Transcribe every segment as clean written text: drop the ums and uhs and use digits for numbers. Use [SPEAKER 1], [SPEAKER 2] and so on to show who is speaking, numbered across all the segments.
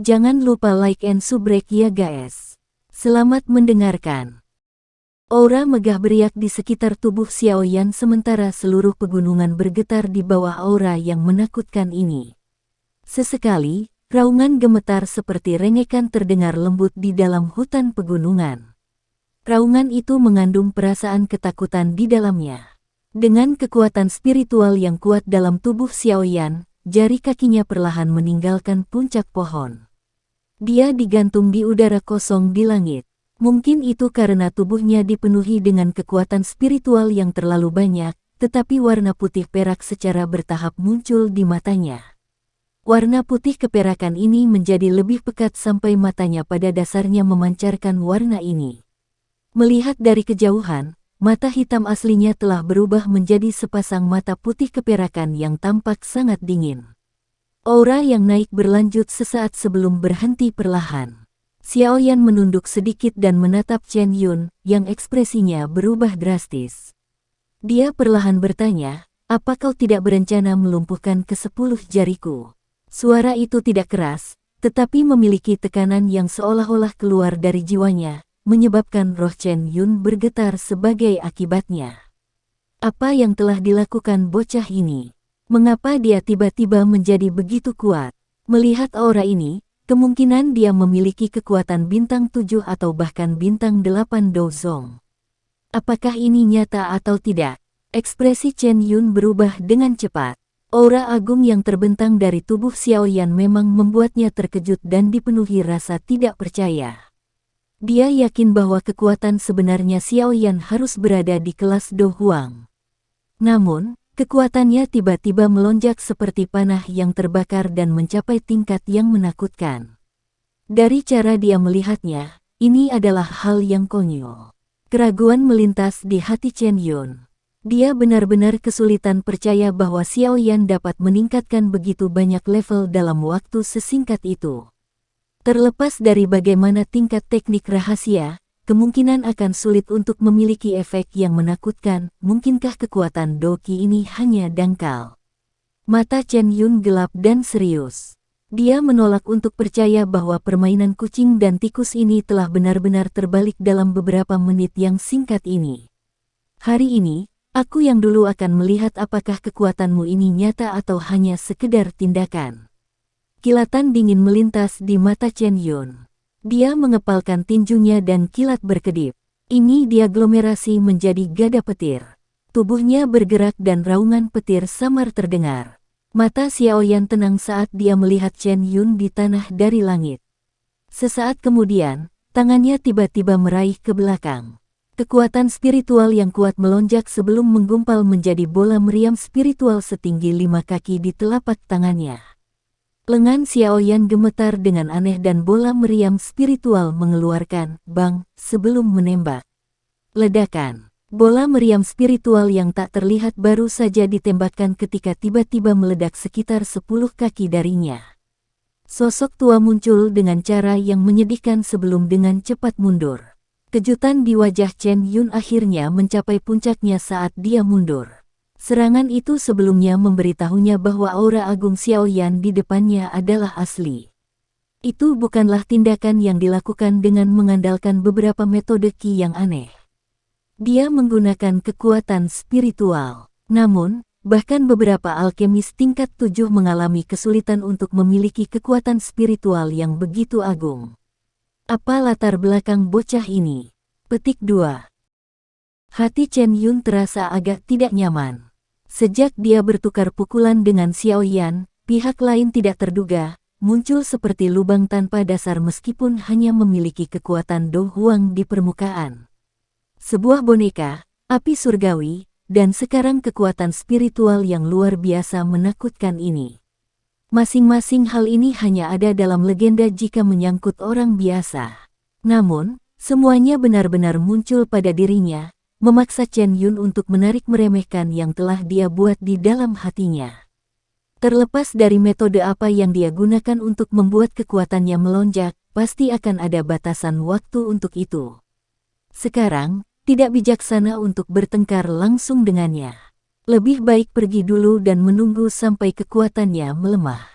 [SPEAKER 1] Jangan lupa like and subscribe ya guys. Selamat mendengarkan. Aura megah beriak di sekitar tubuh Xiaoyan sementara seluruh pegunungan bergetar di bawah aura yang menakutkan ini. Sesekali, raungan gemetar seperti rengekan terdengar lembut di dalam hutan pegunungan. Raungan itu mengandung perasaan ketakutan di dalamnya. Dengan kekuatan spiritual yang kuat dalam tubuh Xiaoyan, jari kakinya perlahan meninggalkan puncak pohon. Dia digantung di udara kosong di langit. Mungkin itu karena tubuhnya dipenuhi dengan kekuatan spiritual yang terlalu banyak, tetapi warna putih perak secara bertahap muncul di matanya. Warna putih keperakan ini menjadi lebih pekat sampai matanya pada dasarnya memancarkan warna ini. Melihat dari kejauhan, mata hitam aslinya telah berubah menjadi sepasang mata putih keperakan yang tampak sangat dingin. Aura yang naik berlanjut sesaat sebelum berhenti perlahan. Xiaoyan menunduk sedikit dan menatap Chen Yun, yang ekspresinya berubah drastis. Dia perlahan bertanya, "Apa kau tidak berencana melumpuhkan ke-10 jariku?" Suara itu tidak keras, tetapi memiliki tekanan yang seolah-olah keluar dari jiwanya, menyebabkan roh Chen Yun bergetar sebagai akibatnya. Apa yang telah dilakukan bocah ini? Mengapa dia tiba-tiba menjadi begitu kuat? Melihat aura ini, kemungkinan dia memiliki kekuatan bintang 7 atau bahkan bintang 8 Dozong. Apakah ini nyata atau tidak? Ekspresi Chen Yun berubah dengan cepat. Aura agung yang terbentang dari tubuh Xiaoyan memang membuatnya terkejut dan dipenuhi rasa tidak percaya. Dia yakin bahwa kekuatan sebenarnya Xiaoyan harus berada di kelas Do Huang. Namun, kekuatannya tiba-tiba melonjak seperti panah yang terbakar dan mencapai tingkat yang menakutkan. Dari cara dia melihatnya, ini adalah hal yang konyol. Keraguan melintas di hati Chen Yun. Dia benar-benar kesulitan percaya bahwa Xiaoyan dapat meningkatkan begitu banyak level dalam waktu sesingkat itu. Terlepas dari bagaimana tingkat teknik rahasia, kemungkinan akan sulit untuk memiliki efek yang menakutkan. Mungkinkah kekuatan Doqi ini hanya dangkal? Mata Chen Yun gelap dan serius. Dia menolak untuk percaya bahwa permainan kucing dan tikus ini telah benar-benar terbalik dalam beberapa menit yang singkat ini. Hari ini, aku yang dulu akan melihat apakah kekuatanmu ini nyata atau hanya sekedar tindakan. Kilatan dingin melintas di mata Chen Yun. Dia mengepalkan tinjunya dan kilat berkedip. Ini diaglomerasi menjadi gada petir. Tubuhnya bergerak dan raungan petir samar terdengar. Mata Xiaoyan tenang saat dia melihat Chen Yun di tanah dari langit. Sesaat kemudian, tangannya tiba-tiba meraih ke belakang. Kekuatan spiritual yang kuat melonjak sebelum menggumpal menjadi bola meriam spiritual setinggi 5 kaki di telapak tangannya. Lengan Xiaoyan gemetar dengan aneh dan bola meriam spiritual mengeluarkan bang sebelum menembak. Ledakan. Bola meriam spiritual yang tak terlihat baru saja ditembakkan ketika tiba-tiba meledak sekitar 10 kaki darinya. Sosok tua muncul dengan cara yang menyedihkan sebelum dengan cepat mundur. Kejutan di wajah Chen Yun akhirnya mencapai puncaknya saat dia mundur. Serangan itu sebelumnya memberitahunya bahwa aura agung Xiaoyan di depannya adalah asli. Itu bukanlah tindakan yang dilakukan dengan mengandalkan beberapa metode Qi yang aneh. Dia menggunakan kekuatan spiritual. Namun, bahkan beberapa alkemis tingkat 7 mengalami kesulitan untuk memiliki kekuatan spiritual yang begitu agung. Apa latar belakang bocah ini? Petik 2. Hati Chen Yun terasa agak tidak nyaman. Sejak dia bertukar pukulan dengan Xiaoyan, pihak lain tidak terduga, muncul seperti lubang tanpa dasar meskipun hanya memiliki kekuatan Do Huang di permukaan. Sebuah boneka, api surgawi, dan sekarang kekuatan spiritual yang luar biasa menakutkan ini. Masing-masing hal ini hanya ada dalam legenda jika menyangkut orang biasa. Namun, semuanya benar-benar muncul pada dirinya, memaksa Chen Yun untuk menarik meremehkan yang telah dia buat di dalam hatinya. Terlepas dari metode apa yang dia gunakan untuk membuat kekuatannya melonjak, pasti akan ada batasan waktu untuk itu. Sekarang, tidak bijaksana untuk bertengkar langsung dengannya. Lebih baik pergi dulu dan menunggu sampai kekuatannya melemah.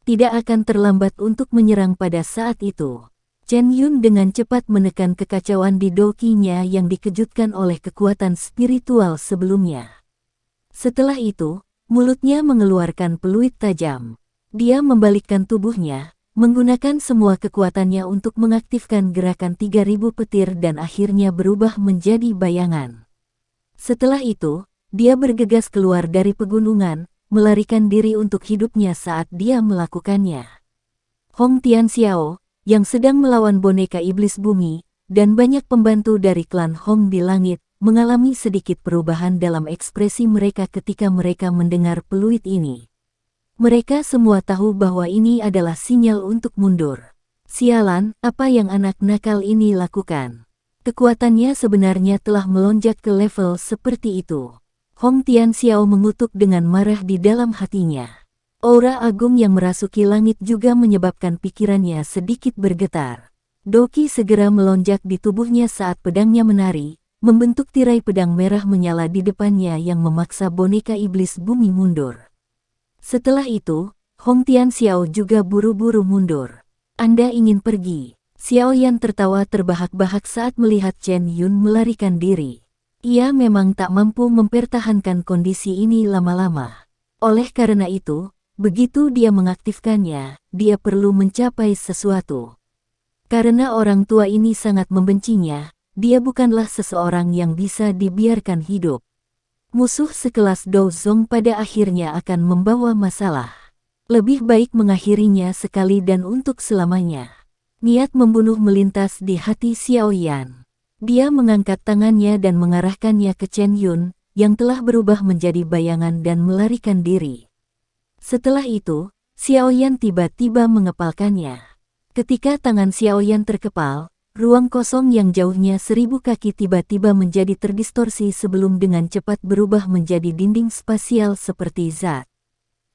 [SPEAKER 1] tidak akan terlambat untuk menyerang pada saat itu. Chen Yun dengan cepat menekan kekacauan di dokinya yang dikejutkan oleh kekuatan spiritual sebelumnya. Setelah itu, mulutnya mengeluarkan peluit tajam. Dia membalikkan tubuhnya, menggunakan semua kekuatannya untuk mengaktifkan gerakan 3000 petir dan akhirnya berubah menjadi bayangan. Setelah itu, dia bergegas keluar dari pegunungan, melarikan diri untuk hidupnya saat dia melakukannya. Hong Tianxiao, yang sedang melawan boneka iblis bumi, dan banyak pembantu dari klan Hong di langit, mengalami sedikit perubahan dalam ekspresi mereka ketika mereka mendengar peluit ini. Mereka semua tahu bahwa ini adalah sinyal untuk mundur. Sialan, apa yang anak nakal ini lakukan? Kekuatannya sebenarnya telah melonjak ke level seperti itu. Hong Tianxiao mengutuk dengan marah di dalam hatinya. Aura agung yang merasuki langit juga menyebabkan pikirannya sedikit bergetar. Doki segera melonjak di tubuhnya saat pedangnya menari, membentuk tirai pedang merah menyala di depannya yang memaksa boneka iblis bumi mundur. Setelah itu, Hong Tianxiao juga buru-buru mundur. Anda ingin pergi? Xiao Yan tertawa terbahak-bahak saat melihat Chen Yun melarikan diri. Ia memang tak mampu mempertahankan kondisi ini lama-lama. Oleh karena itu, begitu dia mengaktifkannya, dia perlu mencapai sesuatu. Karena orang tua ini sangat membencinya, dia bukanlah seseorang yang bisa dibiarkan hidup. Musuh sekelas Dou Zong pada akhirnya akan membawa masalah. Lebih baik mengakhirinya sekali dan untuk selamanya. Niat membunuh melintas di hati Xiao Yan. Dia mengangkat tangannya dan mengarahkannya ke Chen Yun, yang telah berubah menjadi bayangan dan melarikan diri. Setelah itu, Xiao Yan tiba-tiba mengepalkannya. Ketika tangan Xiao Yan terkepal, ruang kosong yang jauhnya 1000 kaki tiba-tiba menjadi terdistorsi sebelum dengan cepat berubah menjadi dinding spasial seperti zat.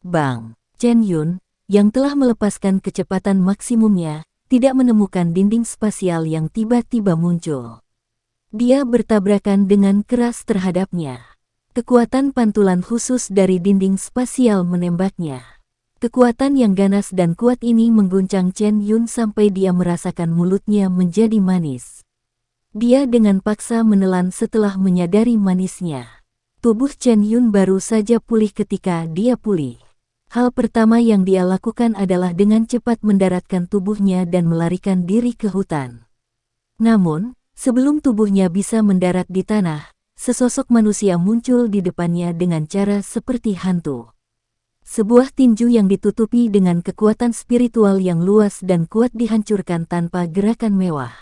[SPEAKER 1] Bang! Chen Yun, yang telah melepaskan kecepatan maksimumnya, tidak menemukan dinding spasial yang tiba-tiba muncul. Dia bertabrakan dengan keras terhadapnya. Kekuatan pantulan khusus dari dinding spasial menembaknya. Kekuatan yang ganas dan kuat ini mengguncang Chen Yun sampai dia merasakan mulutnya menjadi manis. Dia dengan paksa menelan setelah menyadari manisnya. Tubuh Chen Yun baru saja pulih ketika dia pulih. Hal pertama yang dia lakukan adalah dengan cepat mendaratkan tubuhnya dan melarikan diri ke hutan. Namun, sebelum tubuhnya bisa mendarat di tanah, sesosok manusia muncul di depannya dengan cara seperti hantu. Sebuah tinju yang ditutupi dengan kekuatan spiritual yang luas dan kuat dihancurkan tanpa gerakan mewah.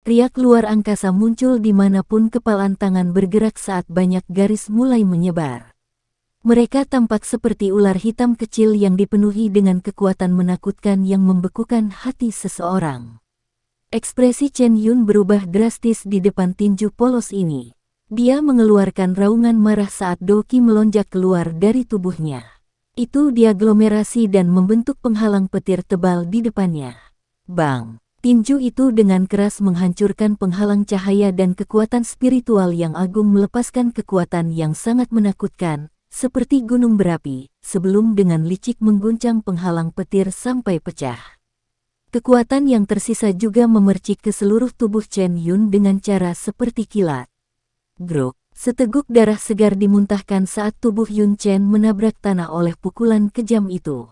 [SPEAKER 1] Riak luar angkasa muncul dimanapun kepalan tangan bergerak saat banyak garis mulai menyebar. Mereka tampak seperti ular hitam kecil yang dipenuhi dengan kekuatan menakutkan yang membekukan hati seseorang. Ekspresi Chen Yun berubah drastis di depan tinju polos ini. Dia mengeluarkan raungan marah saat doki melonjak keluar dari tubuhnya. Itu diaglomerasi dan membentuk penghalang petir tebal di depannya. Bang! Tinju itu dengan keras menghancurkan penghalang cahaya dan kekuatan spiritual yang agung melepaskan kekuatan yang sangat menakutkan, seperti gunung berapi, sebelum dengan licik mengguncang penghalang petir sampai pecah. Kekuatan yang tersisa juga memercik ke seluruh tubuh Chen Yun dengan cara seperti kilat. Grok, seteguk darah segar dimuntahkan saat tubuh Yun Chen menabrak tanah oleh pukulan kejam itu.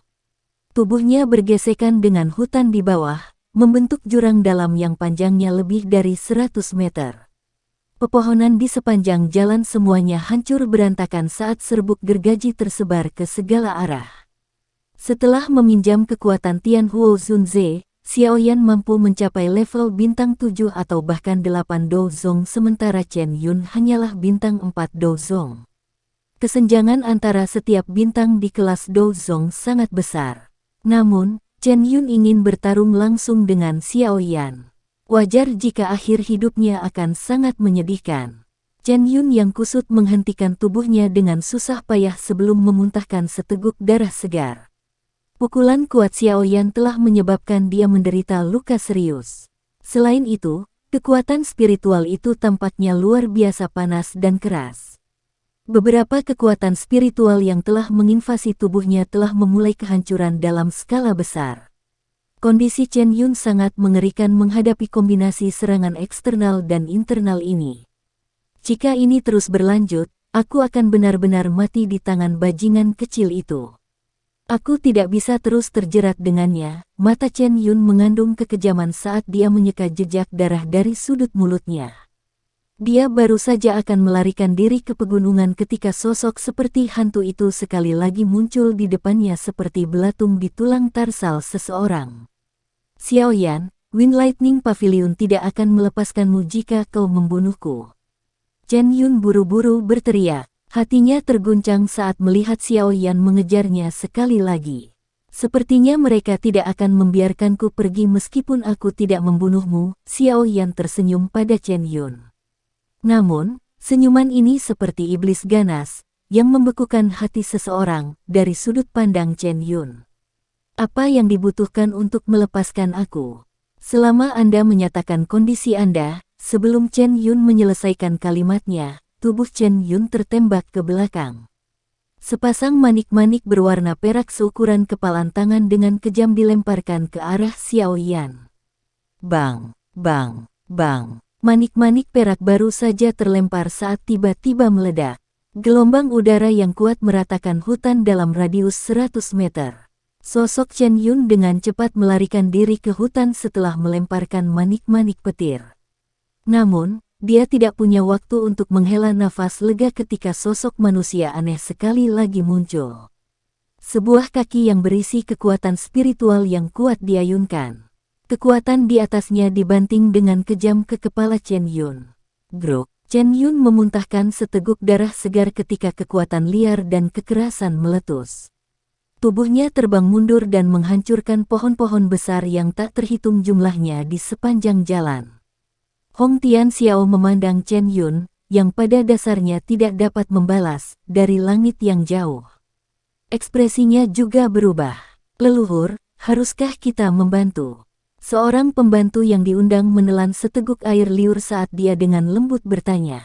[SPEAKER 1] Tubuhnya bergesekan dengan hutan di bawah, membentuk jurang dalam yang panjangnya lebih dari 100 meter. Pepohonan di sepanjang jalan semuanya hancur berantakan saat serbuk gergaji tersebar ke segala arah. Setelah meminjam kekuatan Tian Huo Zunze, Xiao Yan mampu mencapai level bintang 7 atau bahkan 8 Douzong sementara Chen Yun hanyalah bintang 4 Douzong. Kesenjangan antara setiap bintang di kelas Douzong sangat besar. Namun, Chen Yun ingin bertarung langsung dengan Xiao Yan. Wajar jika akhir hidupnya akan sangat menyedihkan. Chen Yun yang kusut menghentikan tubuhnya dengan susah payah sebelum memuntahkan seteguk darah segar. Pukulan kuat Xiao Yan telah menyebabkan dia menderita luka serius. Selain itu, kekuatan spiritual itu tampaknya luar biasa panas dan keras. Beberapa kekuatan spiritual yang telah menginvasi tubuhnya telah memulai kehancuran dalam skala besar. Kondisi Chen Yun sangat mengerikan menghadapi kombinasi serangan eksternal dan internal ini. Jika ini terus berlanjut, aku akan benar-benar mati di tangan bajingan kecil itu. Aku tidak bisa terus terjerat dengannya. Mata Chen Yun mengandung kekejaman saat dia menyeka jejak darah dari sudut mulutnya. Dia baru saja akan melarikan diri ke pegunungan ketika sosok seperti hantu itu sekali lagi muncul di depannya seperti belatung di tulang tarsal seseorang. Xiaoyan, Wind Lightning Pavilion tidak akan melepaskanmu jika kau membunuhku. Chen Yun buru-buru berteriak, hatinya terguncang saat melihat Xiaoyan mengejarnya sekali lagi. Sepertinya mereka tidak akan membiarkanku pergi meskipun aku tidak membunuhmu. Xiaoyan tersenyum pada Chen Yun. Namun, senyuman ini seperti iblis ganas, yang membekukan hati seseorang dari sudut pandang Chen Yun. Apa yang dibutuhkan untuk melepaskan aku? Selama Anda menyatakan kondisi Anda, sebelum Chen Yun menyelesaikan kalimatnya, tubuh Chen Yun tertembak ke belakang. Sepasang manik-manik berwarna perak seukuran kepalan tangan dengan kejam dilemparkan ke arah Xiaoyan. Bang, bang, bang. Manik-manik perak baru saja terlempar saat tiba-tiba meledak. Gelombang udara yang kuat meratakan hutan dalam radius 100 meter. Sosok Chen Yun dengan cepat melarikan diri ke hutan setelah melemparkan manik-manik petir. Namun, dia tidak punya waktu untuk menghela nafas lega ketika sosok manusia aneh sekali lagi muncul. Sebuah kaki yang berisi kekuatan spiritual yang kuat diayunkan. Kekuatan di atasnya dibanting dengan kejam ke kepala Chen Yun. Grok, Chen Yun memuntahkan seteguk darah segar ketika kekuatan liar dan kekerasan meletus. Tubuhnya terbang mundur dan menghancurkan pohon-pohon besar yang tak terhitung jumlahnya di sepanjang jalan. Hong Tian Xiao memandang Chen Yun, yang pada dasarnya tidak dapat membalas, dari langit yang jauh. Ekspresinya juga berubah. Leluhur, haruskah kita membantu? Seorang pembantu yang diundang menelan seteguk air liur saat dia dengan lembut bertanya.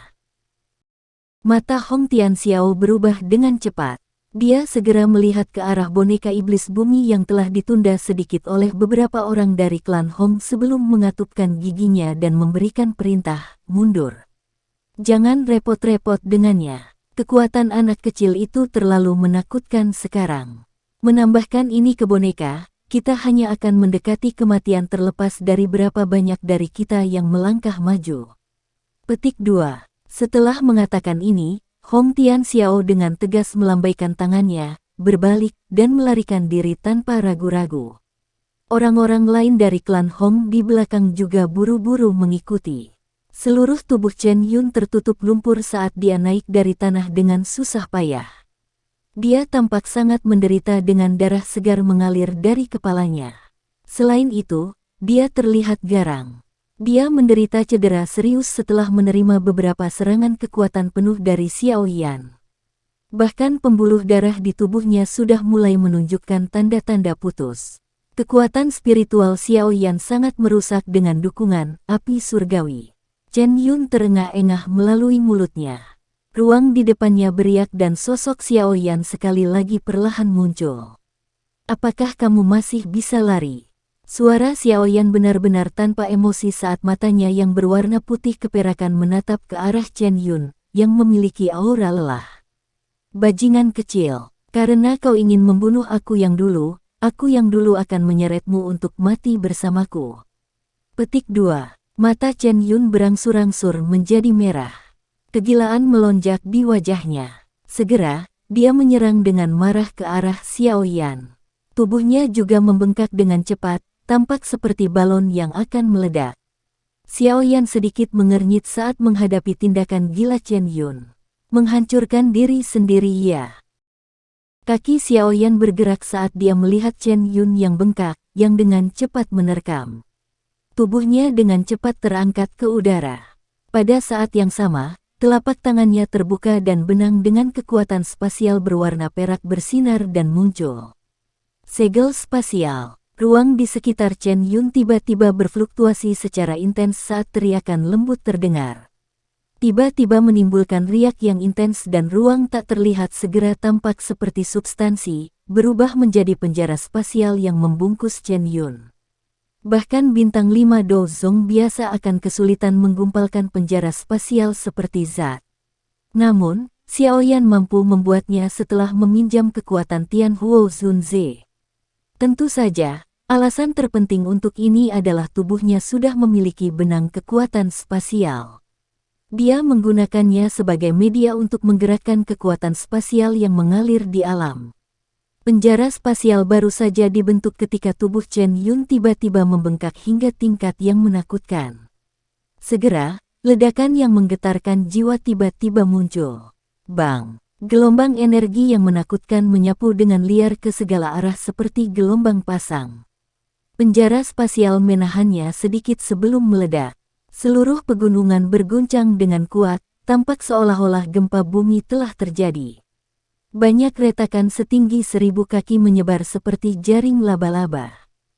[SPEAKER 1] Mata Hong Tian Xiao berubah dengan cepat. Dia segera melihat ke arah boneka iblis bumi yang telah ditunda sedikit oleh beberapa orang dari klan Hong sebelum mengatupkan giginya dan memberikan perintah, mundur. Jangan repot-repot dengannya. Kekuatan anak kecil itu terlalu menakutkan sekarang. Menambahkan ini ke boneka, kita hanya akan mendekati kematian terlepas dari berapa banyak dari kita yang melangkah maju. Petik 2. Setelah mengatakan ini, Hong Tian Xiao dengan tegas melambaikan tangannya, berbalik, dan melarikan diri tanpa ragu-ragu. Orang-orang lain dari klan Hong di belakang juga buru-buru mengikuti. Seluruh tubuh Chen Yun tertutup lumpur saat dia naik dari tanah dengan susah payah. Dia tampak sangat menderita dengan darah segar mengalir dari kepalanya. Selain itu, dia terlihat garang. Dia menderita cedera serius setelah menerima beberapa serangan kekuatan penuh dari Xiaoyan. Bahkan pembuluh darah di tubuhnya sudah mulai menunjukkan tanda-tanda putus. Kekuatan spiritual Xiaoyan sangat merusak dengan dukungan api surgawi. Chen Yun terengah-engah melalui mulutnya. Ruang di depannya beriak dan sosok Xiaoyan sekali lagi perlahan muncul. Apakah kamu masih bisa lari? Suara Xiaoyan benar-benar tanpa emosi saat matanya yang berwarna putih keperakan menatap ke arah Chen Yun, yang memiliki aura lelah. Bajingan kecil, karena kau ingin membunuh aku yang dulu akan menyeretmu untuk mati bersamaku. Petik 2. Mata Chen Yun berangsur-angsur menjadi merah. Kegilaan melonjak di wajahnya. Segera, dia menyerang dengan marah ke arah Xiaoyan. Tubuhnya juga membengkak dengan cepat, tampak seperti balon yang akan meledak. Xiaoyan sedikit mengernyit saat menghadapi tindakan gila Chen Yun. Menghancurkan diri sendiri ya. Kaki Xiaoyan bergerak saat dia melihat Chen Yun yang bengkak, yang dengan cepat menerkam. Tubuhnya dengan cepat terangkat ke udara. Pada saat yang sama, telapak tangannya terbuka dan benang dengan kekuatan spasial berwarna perak bersinar dan muncul. Segel spasial. Ruang di sekitar Chen Yun tiba-tiba berfluktuasi secara intens saat teriakan lembut terdengar. tiba-tiba menimbulkan riak yang intens dan ruang tak terlihat segera tampak seperti substansi, berubah menjadi penjara spasial yang membungkus Chen Yun. Bahkan bintang 5 Dozong biasa akan kesulitan menggumpalkan penjara spasial seperti zat. Namun, Xiaoyan mampu membuatnya setelah meminjam kekuatan Tian Huo Zunze. Tentu saja, alasan terpenting untuk ini adalah tubuhnya sudah memiliki benang kekuatan spasial. Dia menggunakannya sebagai media untuk menggerakkan kekuatan spasial yang mengalir di alam. Penjara spasial baru saja dibentuk ketika tubuh Chen Yun tiba-tiba membengkak hingga tingkat yang menakutkan. Segera, ledakan yang menggetarkan jiwa tiba-tiba muncul. Bang! Gelombang energi yang menakutkan menyapu dengan liar ke segala arah seperti gelombang pasang. Penjara spasial menahannya sedikit sebelum meledak. Seluruh pegunungan berguncang dengan kuat, tampak seolah-olah gempa bumi telah terjadi. Banyak retakan setinggi 1000 kaki menyebar seperti jaring laba-laba.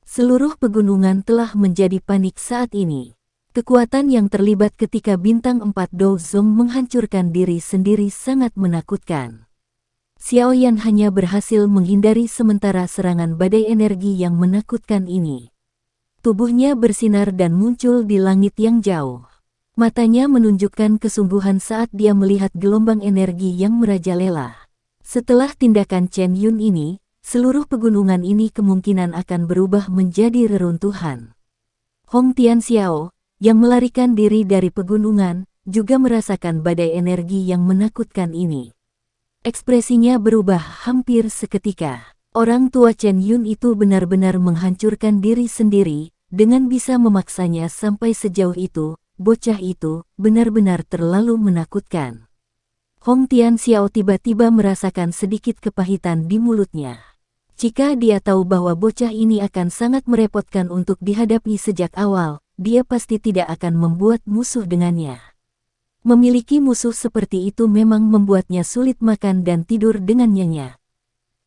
[SPEAKER 1] Seluruh pegunungan telah menjadi panik saat ini. Kekuatan yang terlibat ketika bintang 4 Dozong menghancurkan diri sendiri sangat menakutkan. Xiaoyan hanya berhasil menghindari sementara serangan badai energi yang menakutkan ini. Tubuhnya bersinar dan muncul di langit yang jauh. Matanya menunjukkan kesungguhan saat dia melihat gelombang energi yang merajalela. Setelah tindakan Chen Yun ini, seluruh pegunungan ini kemungkinan akan berubah menjadi reruntuhan. Hong Tianxiao, yang melarikan diri dari pegunungan, juga merasakan badai energi yang menakutkan ini. Ekspresinya berubah hampir seketika. Orang tua Chen Yun itu benar-benar menghancurkan diri sendiri. Dengan bisa memaksanya sampai sejauh itu, bocah itu benar-benar terlalu menakutkan. Hong Tianxiao tiba-tiba merasakan sedikit kepahitan di mulutnya. Jika dia tahu bahwa bocah ini akan sangat merepotkan untuk dihadapi sejak awal, dia pasti tidak akan membuat musuh dengannya. Memiliki musuh seperti itu memang membuatnya sulit makan dan tidur dengan nyenyak.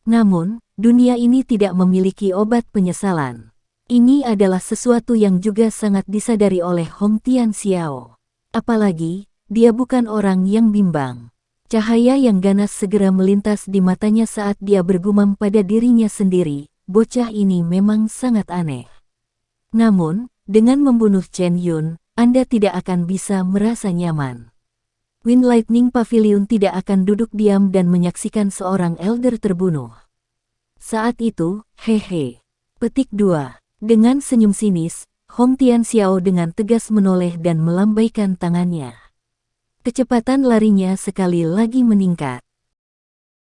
[SPEAKER 1] Namun, dunia ini tidak memiliki obat penyesalan. Ini adalah sesuatu yang juga sangat disadari oleh Hong Tianxiao. Apalagi, dia bukan orang yang bimbang. Cahaya yang ganas segera melintas di matanya saat dia bergumam pada dirinya sendiri, bocah ini memang sangat aneh. Namun, dengan membunuh Chen Yun, Anda tidak akan bisa merasa nyaman. Wind Lightning Pavilion tidak akan duduk diam dan menyaksikan seorang elder terbunuh. Saat itu, hehe. Petik 2. Dengan senyum sinis, Hong Tianxiao dengan tegas menoleh dan melambaikan tangannya. Kecepatan larinya sekali lagi meningkat.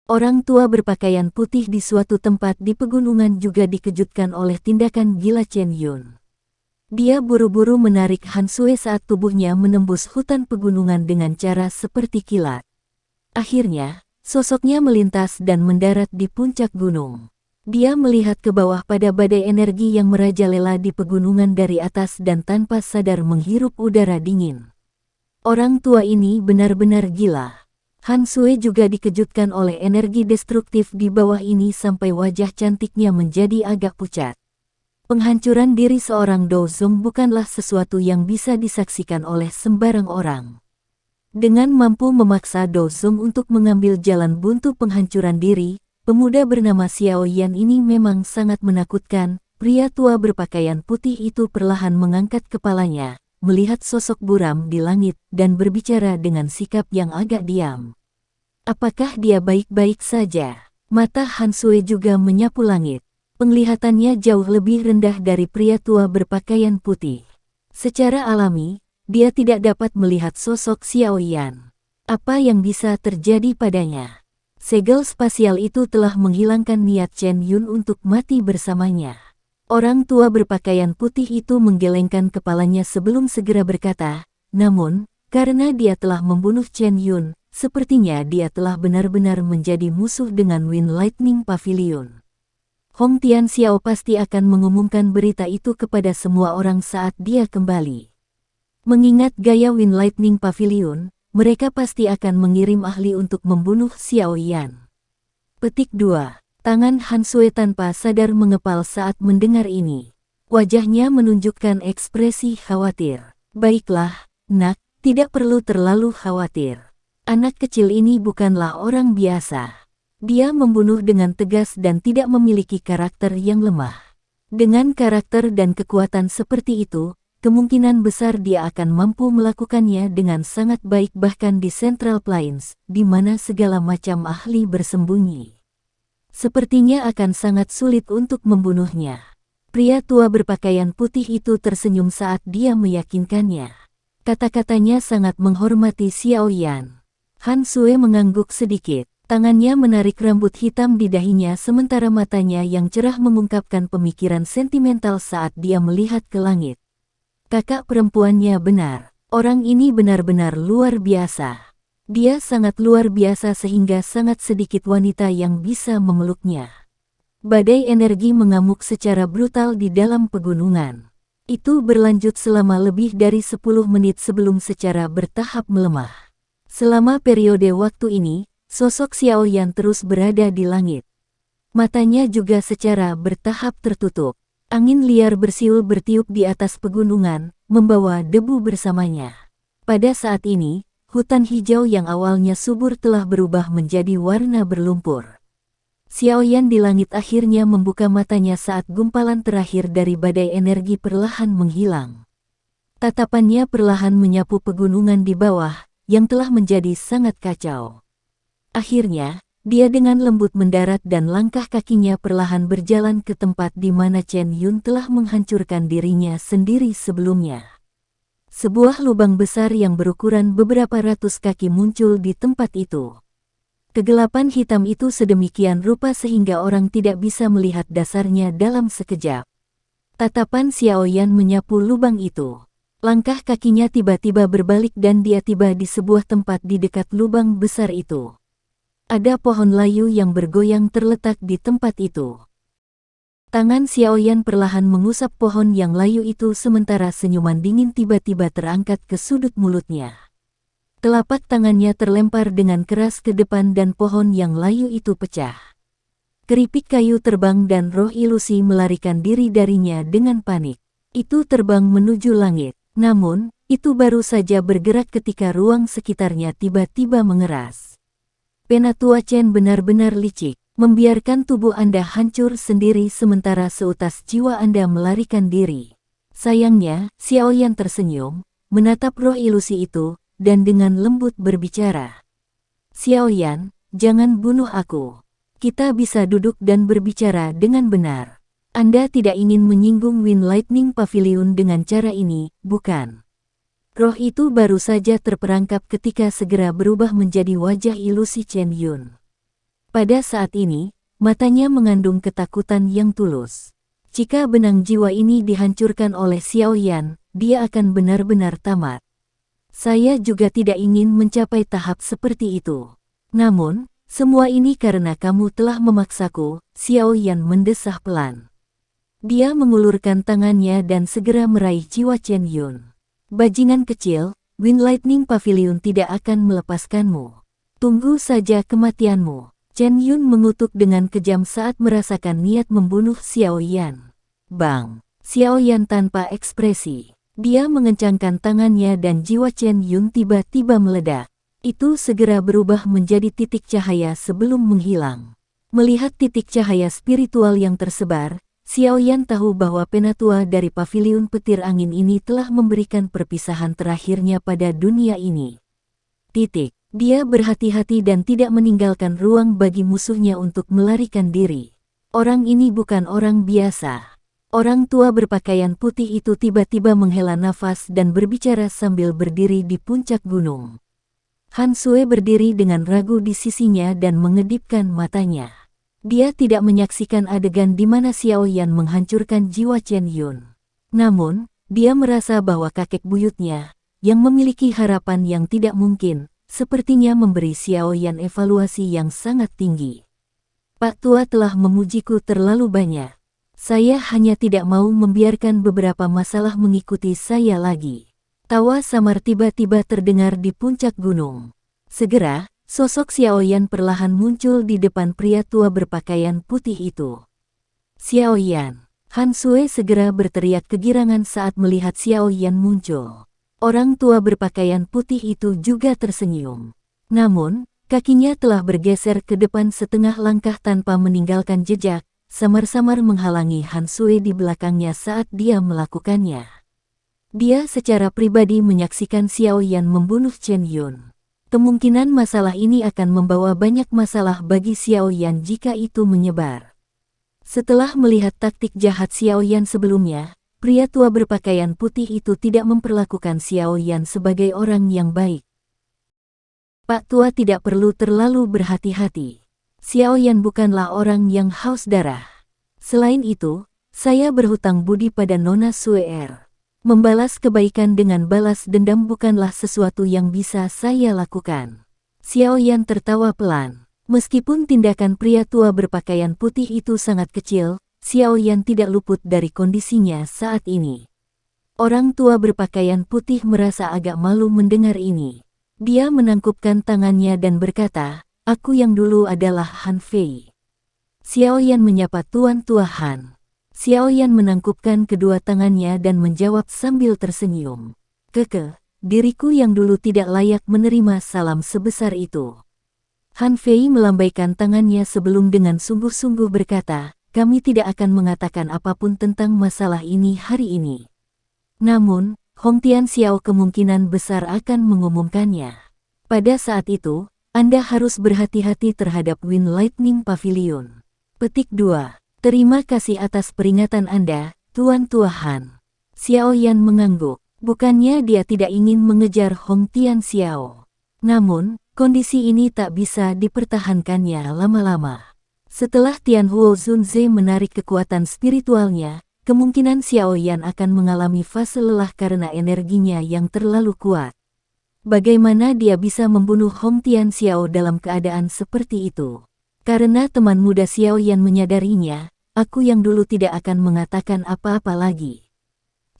[SPEAKER 1] Orang tua berpakaian putih di suatu tempat di pegunungan juga dikejutkan oleh tindakan gila Chen Yun. Dia buru-buru menarik Han Sui saat tubuhnya menembus hutan pegunungan dengan cara seperti kilat. Akhirnya, sosoknya melintas dan mendarat di puncak gunung. Dia melihat ke bawah pada badai energi yang merajalela di pegunungan dari atas dan tanpa sadar menghirup udara dingin. Orang tua ini benar-benar gila. Han Sui juga dikejutkan oleh energi destruktif di bawah ini sampai wajah cantiknya menjadi agak pucat. Penghancuran diri seorang Dozong bukanlah sesuatu yang bisa disaksikan oleh sembarang orang. Dengan mampu memaksa Dozong untuk mengambil jalan buntu penghancuran diri, pemuda bernama Xiaoyan ini memang sangat menakutkan. Pria tua berpakaian putih itu perlahan mengangkat kepalanya, melihat sosok buram di langit, dan berbicara dengan sikap yang agak diam. Apakah dia baik-baik saja? Mata Han Sui juga menyapu langit. Penglihatannya jauh lebih rendah dari pria tua berpakaian putih. Secara alami, dia tidak dapat melihat sosok Xiaoyan. Apa yang bisa terjadi padanya? Segel spasial itu telah menghilangkan niat Chen Yun untuk mati bersamanya. Orang tua berpakaian putih itu menggelengkan kepalanya sebelum segera berkata, namun, karena dia telah membunuh Chen Yun, sepertinya dia telah benar-benar menjadi musuh dengan Wind Lightning Pavilion. Hong Tianxiao pasti akan mengumumkan berita itu kepada semua orang saat dia kembali. Mengingat gaya Wind Lightning Pavilion, mereka pasti akan mengirim ahli untuk membunuh Xiaoyan. Petik 2. Tangan Han Sui tanpa sadar mengepal saat mendengar ini. Wajahnya menunjukkan ekspresi khawatir. Baiklah, nak, Tidak perlu terlalu khawatir. Anak kecil ini bukanlah orang biasa. Dia membunuh dengan tegas dan tidak memiliki karakter yang lemah. Dengan karakter dan kekuatan seperti itu, kemungkinan besar dia akan mampu melakukannya dengan sangat baik bahkan di Central Plains, di mana segala macam ahli bersembunyi. Sepertinya akan sangat sulit untuk membunuhnya. Pria tua berpakaian putih itu tersenyum saat dia meyakinkannya. Kata-katanya sangat menghormati Xiao Yan. Han Sue mengangguk sedikit. Tangannya menarik rambut hitam di dahinya sementara matanya yang cerah mengungkapkan pemikiran sentimental saat dia melihat ke langit. Kakak perempuannya benar. Orang ini benar-benar luar biasa. Dia sangat luar biasa sehingga sangat sedikit wanita yang bisa memeluknya. Badai energi mengamuk secara brutal di dalam pegunungan. Itu berlanjut selama lebih dari 10 menit sebelum secara bertahap melemah. Selama periode waktu ini, sosok Xiao Yan terus berada di langit. Matanya juga secara bertahap tertutup. Angin liar bersiul bertiup di atas pegunungan, membawa debu bersamanya. Pada saat ini, hutan hijau yang awalnya subur telah berubah menjadi warna berlumpur. Xiao Yan di langit akhirnya membuka matanya saat gumpalan terakhir dari badai energi perlahan menghilang. Tatapannya perlahan menyapu pegunungan di bawah, yang telah menjadi sangat kacau. Akhirnya, dia dengan lembut mendarat dan langkah kakinya perlahan berjalan ke tempat di mana Chen Yun telah menghancurkan dirinya sendiri sebelumnya. Sebuah lubang besar yang berukuran beberapa ratus kaki muncul di tempat itu. Kegelapan hitam itu sedemikian rupa sehingga orang tidak bisa melihat dasarnya dalam sekejap. Tatapan Xiao Yan menyapu lubang itu. Langkah kakinya tiba-tiba berbalik dan dia tiba di sebuah tempat di dekat lubang besar itu. Ada pohon layu yang bergoyang terletak di tempat itu. Tangan Xiao Yan perlahan mengusap pohon yang layu itu sementara senyuman dingin tiba-tiba terangkat ke sudut mulutnya. Telapak tangannya terlempar dengan keras ke depan dan pohon yang layu itu pecah. Keripik kayu terbang dan roh ilusi melarikan diri darinya dengan panik. Itu terbang menuju langit, namun, itu baru saja bergerak ketika ruang sekitarnya tiba-tiba mengeras. Penatua Chen benar-benar licik, membiarkan tubuh Anda hancur sendiri sementara seutas jiwa Anda melarikan diri. Sayangnya, Xiao Yan tersenyum, menatap roh ilusi itu, dan dengan lembut berbicara. Xiao Yan, jangan bunuh aku. Kita bisa duduk dan berbicara dengan benar. Anda tidak ingin menyinggung Wind Lightning Pavilion dengan cara ini, bukan? Roh itu baru saja terperangkap ketika segera berubah menjadi wajah ilusi Chen Yun. Pada saat ini, matanya mengandung ketakutan yang tulus. Jika benang jiwa ini dihancurkan oleh Xiao Yan, dia akan benar-benar tamat. Saya juga tidak ingin mencapai tahap seperti itu. Namun, semua ini karena kamu telah memaksaku, Xiao Yan mendesah pelan. Dia mengulurkan tangannya dan segera meraih jiwa Chen Yun. Bajingan kecil, Wind Lightning Pavilion tidak akan melepaskanmu. Tunggu saja kematianmu. Chen Yun mengutuk dengan kejam saat merasakan niat membunuh Xiao Yan. Bang! Xiao Yan tanpa ekspresi. Dia mengencangkan tangannya dan jiwa Chen Yun tiba-tiba meledak. Itu segera berubah menjadi titik cahaya sebelum menghilang. Melihat titik cahaya spiritual yang tersebar, Xiao Yan tahu bahwa penatua dari pavilion petir angin ini telah memberikan perpisahan terakhirnya pada dunia ini. Dia berhati-hati dan tidak meninggalkan ruang bagi musuhnya untuk melarikan diri. Orang ini bukan orang biasa. Orang tua berpakaian putih itu tiba-tiba menghela nafas dan berbicara sambil berdiri di puncak gunung. Han Sue berdiri dengan ragu di sisinya dan mengedipkan matanya. Dia tidak menyaksikan adegan di mana Xiao Yan menghancurkan jiwa Chen Yun. Namun, dia merasa bahwa kakek buyutnya, yang memiliki harapan yang tidak mungkin, sepertinya memberi Xiao Yan evaluasi yang sangat tinggi. Pak tua telah memujiku terlalu banyak. Saya hanya tidak mau membiarkan beberapa masalah mengikuti saya lagi. Tawa samar tiba-tiba terdengar di puncak gunung. Segera, sosok Xiao Yan perlahan muncul di depan pria tua berpakaian putih itu. Xiao Yan. Han Sue segera berteriak kegirangan saat melihat Xiao Yan muncul. Orang tua berpakaian putih itu juga tersenyum. Namun, kakinya telah bergeser ke depan setengah langkah tanpa meninggalkan jejak, samar-samar menghalangi Han Sui di belakangnya saat dia melakukannya. Dia secara pribadi menyaksikan Xiao Yan membunuh Chen Yun. Kemungkinan masalah ini akan membawa banyak masalah bagi Xiao Yan jika itu menyebar. Setelah melihat taktik jahat Xiao Yan sebelumnya, pria tua berpakaian putih itu tidak memperlakukan Xiao Yan sebagai orang yang baik. Pak tua tidak perlu terlalu berhati-hati. Xiao Yan bukanlah orang yang haus darah. Selain itu, saya berhutang budi pada Nona Suer. Membalas kebaikan dengan balas dendam bukanlah sesuatu yang bisa saya lakukan. Xiao Yan tertawa pelan. Meskipun tindakan pria tua berpakaian putih itu sangat kecil, Xiao Yan tidak luput dari kondisinya saat ini. Orang tua berpakaian putih merasa agak malu mendengar ini. Dia menangkupkan tangannya dan berkata, "Aku yang dulu adalah Han Fei." Xiao Yan menyapa Tuan Tua Han. Xiao Yan menangkupkan kedua tangannya dan menjawab sambil tersenyum. "Keke, diriku yang dulu tidak layak menerima salam sebesar itu." Han Fei melambaikan tangannya sebelum dengan sungguh-sungguh berkata, "Kami tidak akan mengatakan apapun tentang masalah ini hari ini. Namun, Hong Tian Xiao kemungkinan besar akan mengumumkannya. Pada saat itu, Anda harus berhati-hati terhadap Wind Lightning Pavilion." Petik 2. Terima kasih atas peringatan Anda, Tuan Tua Han. Xiao Yan mengangguk. Bukannya dia tidak ingin mengejar Hong Tian Xiao. Namun, kondisi ini tak bisa dipertahankannya lama-lama. Setelah Tian Huo Zunze menarik kekuatan spiritualnya, kemungkinan Xiao Yan akan mengalami fase lelah karena energinya yang terlalu kuat. Bagaimana dia bisa membunuh Hong Tian Xiao dalam keadaan seperti itu? Karena teman muda Xiao Yan menyadarinya, aku yang dulu tidak akan mengatakan apa-apa lagi.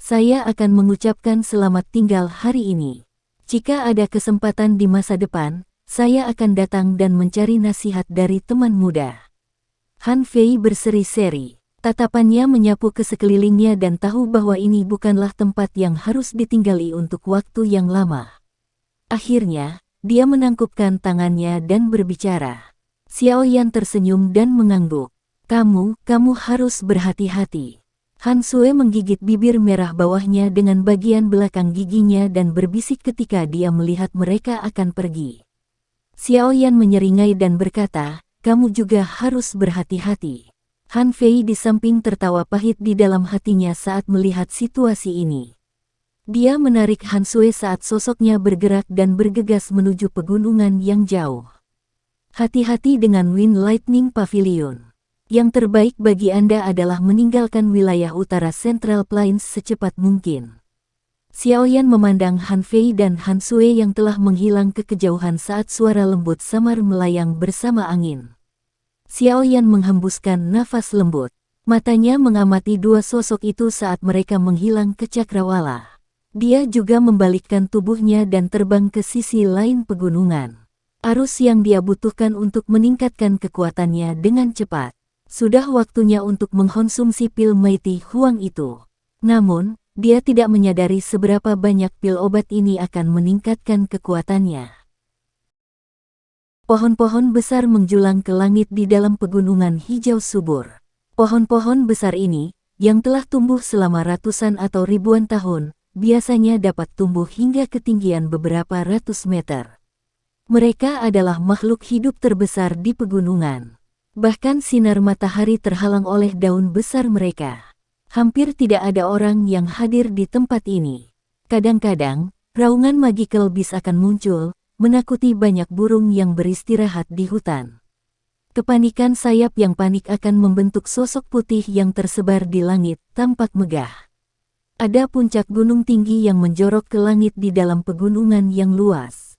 [SPEAKER 1] Saya akan mengucapkan selamat tinggal hari ini. Jika ada kesempatan di masa depan, saya akan datang dan mencari nasihat dari teman muda. Han Fei berseri-seri. Tatapannya menyapu ke sekelilingnya dan tahu bahwa ini bukanlah tempat yang harus ditinggali untuk waktu yang lama. Akhirnya, dia menangkupkan tangannya dan berbicara. Xiao Yan tersenyum dan mengangguk. Kamu harus berhati-hati." Han Sui menggigit bibir merah bawahnya dengan bagian belakang giginya dan berbisik ketika dia melihat mereka akan pergi. Xiao Yan menyeringai dan berkata, "Kamu juga harus berhati-hati." Han Fei di samping tertawa pahit di dalam hatinya saat melihat situasi ini. Dia menarik Han Sui saat sosoknya bergerak dan bergegas menuju pegunungan yang jauh. "Hati-hati dengan Wind Lightning Pavilion. Yang terbaik bagi Anda adalah meninggalkan wilayah utara Central Plains secepat mungkin." Xiao Yan memandang Han Fei dan Han Sui yang telah menghilang ke kejauhan saat suara lembut samar melayang bersama angin. Xiao Yan menghembuskan nafas lembut. Matanya mengamati dua sosok itu saat mereka menghilang ke cakrawala. Dia juga membalikkan tubuhnya dan terbang ke sisi lain pegunungan. Arus yang dia butuhkan untuk meningkatkan kekuatannya dengan cepat. Sudah waktunya untuk mengkonsumsi pil Mighty Huang itu. Namun, dia tidak menyadari seberapa banyak pil obat ini akan meningkatkan kekuatannya. Pohon-pohon besar menjulang ke langit di dalam pegunungan hijau subur. Pohon-pohon besar ini, yang telah tumbuh selama ratusan atau ribuan tahun, biasanya dapat tumbuh hingga ketinggian beberapa ratus meter. Mereka adalah makhluk hidup terbesar di pegunungan. Bahkan sinar matahari terhalang oleh daun besar mereka. Hampir tidak ada orang yang hadir di tempat ini. Kadang-kadang, raungan magical beast akan muncul, menakuti banyak burung yang beristirahat di hutan. Kepanikan sayap yang panik akan membentuk sosok putih yang tersebar di langit, tampak megah. Ada puncak gunung tinggi yang menjorok ke langit di dalam pegunungan yang luas.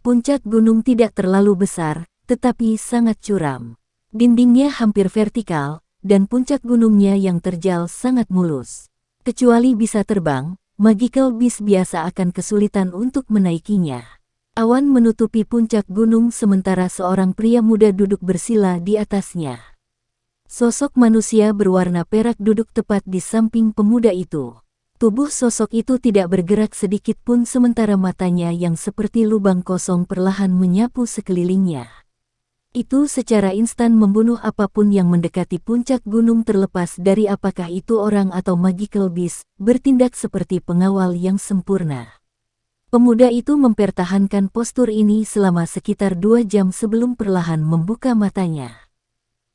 [SPEAKER 1] Puncak gunung tidak terlalu besar, tetapi sangat curam. Dindingnya hampir vertikal, dan puncak gunungnya yang terjal sangat mulus. Kecuali bisa terbang, magical beast biasa akan kesulitan untuk menaikinya. Awan menutupi puncak gunung sementara seorang pria muda duduk bersila di atasnya. Sosok manusia berwarna perak duduk tepat di samping pemuda itu. Tubuh sosok itu tidak bergerak sedikit pun sementara matanya yang seperti lubang kosong perlahan menyapu sekelilingnya. Itu secara instan membunuh apapun yang mendekati puncak gunung terlepas dari apakah itu orang atau magical beast, bertindak seperti pengawal yang sempurna. Pemuda itu mempertahankan postur ini selama sekitar 2 jam sebelum perlahan membuka matanya.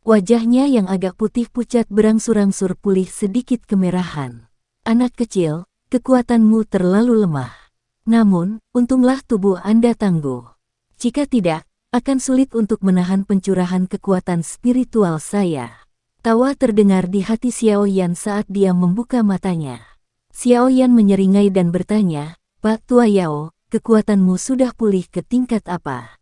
[SPEAKER 1] Wajahnya yang agak putih pucat berangsur-angsur pulih sedikit kemerahan. Anak kecil, kekuatanmu terlalu lemah. Namun, untunglah tubuh Anda tangguh. Jika tidak, akan sulit untuk menahan pencurahan kekuatan spiritual saya. Tawa terdengar di hati Xiao Yan saat dia membuka matanya. Xiao Yan menyeringai dan bertanya, Pak Tua Yao, kekuatanmu sudah pulih ke tingkat apa?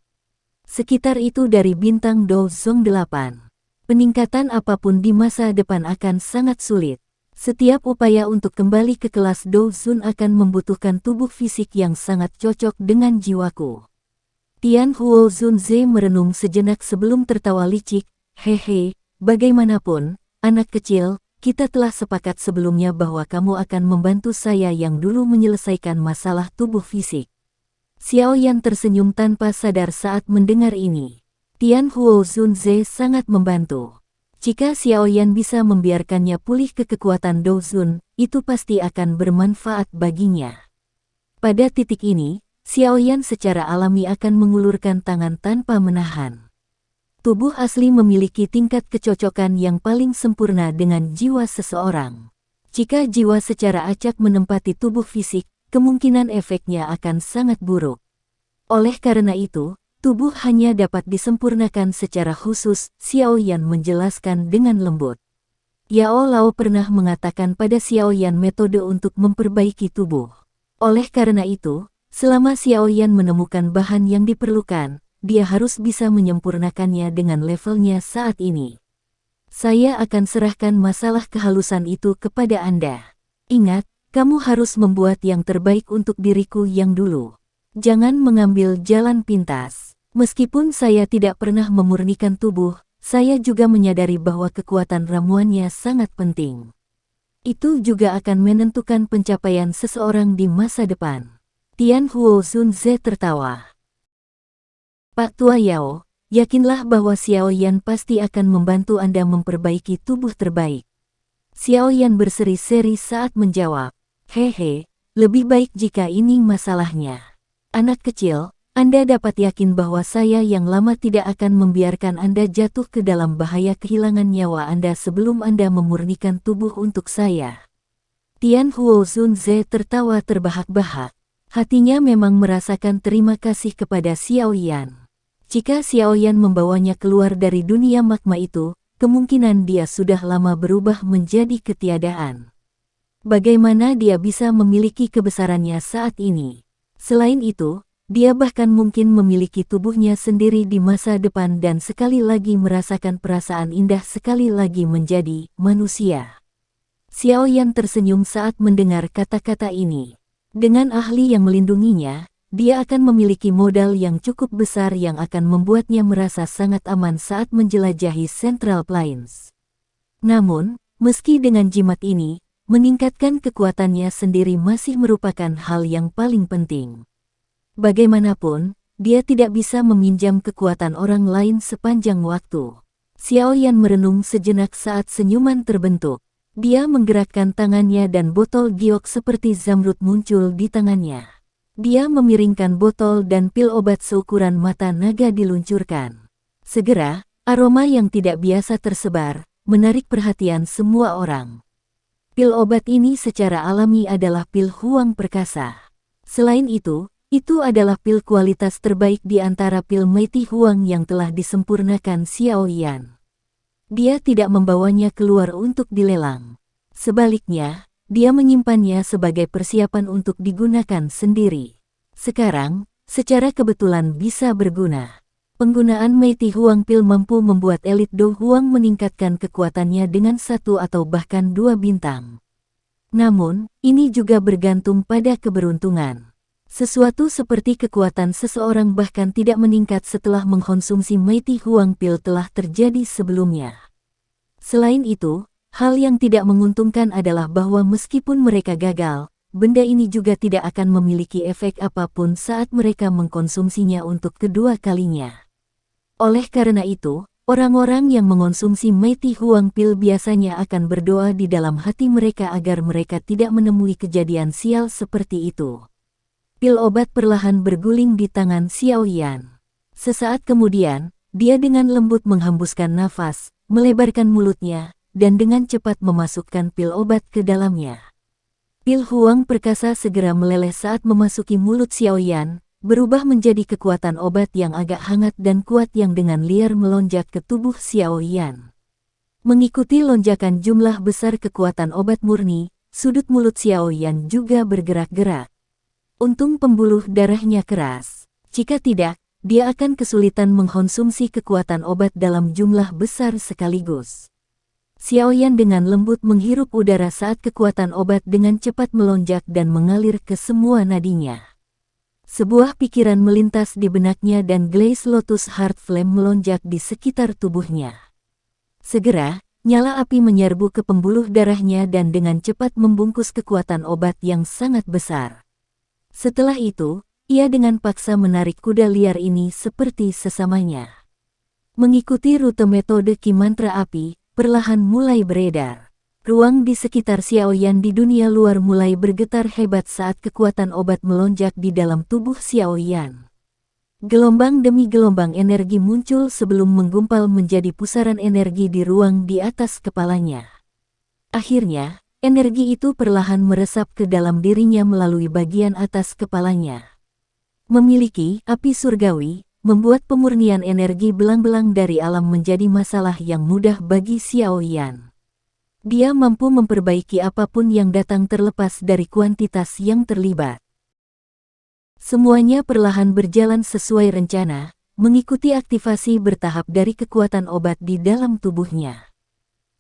[SPEAKER 1] Sekitar itu dari bintang Do Zong 8. Peningkatan apapun di masa depan akan sangat sulit. Setiap upaya untuk kembali ke kelas Do Zun akan membutuhkan tubuh fisik yang sangat cocok dengan jiwaku. Tian Huo Zunze merenung sejenak sebelum tertawa licik. Hehe, bagaimanapun, anak kecil, kita telah sepakat sebelumnya bahwa kamu akan membantu saya yang dulu menyelesaikan masalah tubuh fisik. Xiao Yan tersenyum tanpa sadar saat mendengar ini. Tian Huo Zunze sangat membantu. Jika Xiao Yan bisa membiarkannya pulih ke kekuatan Do Zun, itu pasti akan bermanfaat baginya. Pada titik ini, Xiao Yan secara alami akan mengulurkan tangan tanpa menahan. Tubuh asli memiliki tingkat kecocokan yang paling sempurna dengan jiwa seseorang. Jika jiwa secara acak menempati tubuh fisik, kemungkinan efeknya akan sangat buruk. Oleh karena itu, tubuh hanya dapat disempurnakan secara khusus, Xiao Yan menjelaskan dengan lembut. Yao Lao pernah mengatakan pada Xiao Yan metode untuk memperbaiki tubuh. Oleh karena itu, selama Xiao Yan menemukan bahan yang diperlukan, dia harus bisa menyempurnakannya dengan levelnya saat ini. Saya akan serahkan masalah kehalusan itu kepada Anda. Ingat, kamu harus membuat yang terbaik untuk diriku yang dulu. Jangan mengambil jalan pintas. Meskipun saya tidak pernah memurnikan tubuh, saya juga menyadari bahwa kekuatan ramuannya sangat penting. Itu juga akan menentukan pencapaian seseorang di masa depan. Tian Huo Zunze tertawa. Pak Tua Yao, yakinlah bahwa Xiao Yan pasti akan membantu Anda memperbaiki tubuh terbaik. Xiao Yan berseri-seri saat menjawab. Hehe, lebih baik jika ini masalahnya. Anak kecil, Anda dapat yakin bahwa saya yang lama tidak akan membiarkan Anda jatuh ke dalam bahaya kehilangan nyawa Anda sebelum Anda memurnikan tubuh untuk saya. Tian Huo Zunze tertawa terbahak-bahak. Hatinya memang merasakan terima kasih kepada Xiao Yan. Jika Xiao Yan membawanya keluar dari dunia magma itu, kemungkinan dia sudah lama berubah menjadi ketiadaan. Bagaimana dia bisa memiliki kebesarannya saat ini? Selain itu, dia bahkan mungkin memiliki tubuhnya sendiri di masa depan dan sekali lagi merasakan perasaan indah sekali lagi menjadi manusia. Xiao Yan tersenyum saat mendengar kata-kata ini. Dengan ahli yang melindunginya, dia akan memiliki modal yang cukup besar yang akan membuatnya merasa sangat aman saat menjelajahi Central Plains. Namun, meski dengan jimat ini, meningkatkan kekuatannya sendiri masih merupakan hal yang paling penting. Bagaimanapun, dia tidak bisa meminjam kekuatan orang lain sepanjang waktu. Xiao Yan merenung sejenak saat senyuman terbentuk. Dia menggerakkan tangannya dan botol giok seperti zamrud muncul di tangannya. Dia memiringkan botol dan pil obat seukuran mata naga diluncurkan. Segera, aroma yang tidak biasa tersebar, menarik perhatian semua orang. Pil obat ini secara alami adalah pil Huang Perkasa. Selain itu adalah pil kualitas terbaik di antara pil Mighty Huang yang telah disempurnakan Xiao Yan. Dia tidak membawanya keluar untuk dilelang. Sebaliknya, dia menyimpannya sebagai persiapan untuk digunakan sendiri. Sekarang, secara kebetulan bisa berguna. Penggunaan Mighty Huang Pil mampu membuat elit Do Huang meningkatkan kekuatannya dengan 1 atau bahkan 2 bintang. Namun, ini juga bergantung pada keberuntungan. Sesuatu seperti kekuatan seseorang bahkan tidak meningkat setelah mengkonsumsi Mighty Huang Pil telah terjadi sebelumnya. Selain itu, Hal yang tidak menguntungkan adalah bahwa meskipun mereka gagal, benda ini juga tidak akan memiliki efek apapun saat mereka mengkonsumsinya untuk kedua kalinya. Oleh karena itu, orang-orang yang mengonsumsi Mighty Huang Pil biasanya akan berdoa di dalam hati mereka agar mereka tidak menemui kejadian sial seperti itu. Pil obat perlahan berguling di tangan Xiao Yan. Sesaat kemudian, dia dengan lembut menghembuskan nafas, melebarkan mulutnya, dan dengan cepat memasukkan pil obat ke dalamnya. Pil Huang perkasa segera meleleh saat memasuki mulut Xiao Yan, berubah menjadi kekuatan obat yang agak hangat dan kuat yang dengan liar melonjak ke tubuh Xiao Yan. Mengikuti lonjakan jumlah besar kekuatan obat murni, sudut mulut Xiao Yan juga bergerak-gerak. Untung pembuluh darahnya keras. Jika tidak, dia akan kesulitan mengkonsumsi kekuatan obat dalam jumlah besar sekaligus. Xiao Yan dengan lembut menghirup udara saat kekuatan obat dengan cepat melonjak dan mengalir ke semua nadinya. Sebuah pikiran melintas di benaknya dan Glaze Lotus Heart Flame melonjak di sekitar tubuhnya. Segera, nyala api menyerbu ke pembuluh darahnya dan dengan cepat membungkus kekuatan obat yang sangat besar. Setelah itu, ia dengan paksa menarik kuda liar ini seperti sesamanya. Mengikuti rute metode Ki Mantra Api, perlahan mulai beredar. Ruang di sekitar Xiao Yan di dunia luar mulai bergetar hebat saat kekuatan obat melonjak di dalam tubuh Xiao Yan. Gelombang demi gelombang energi muncul sebelum menggumpal menjadi pusaran energi di ruang di atas kepalanya. Akhirnya, energi itu perlahan meresap ke dalam dirinya melalui bagian atas kepalanya. Memiliki api surgawi, membuat pemurnian energi belang-belang dari alam menjadi masalah yang mudah bagi Xiao Yan. Dia mampu memperbaiki apapun yang datang terlepas dari kuantitas yang terlibat. Semuanya perlahan berjalan sesuai rencana, mengikuti aktivasi bertahap dari kekuatan obat di dalam tubuhnya.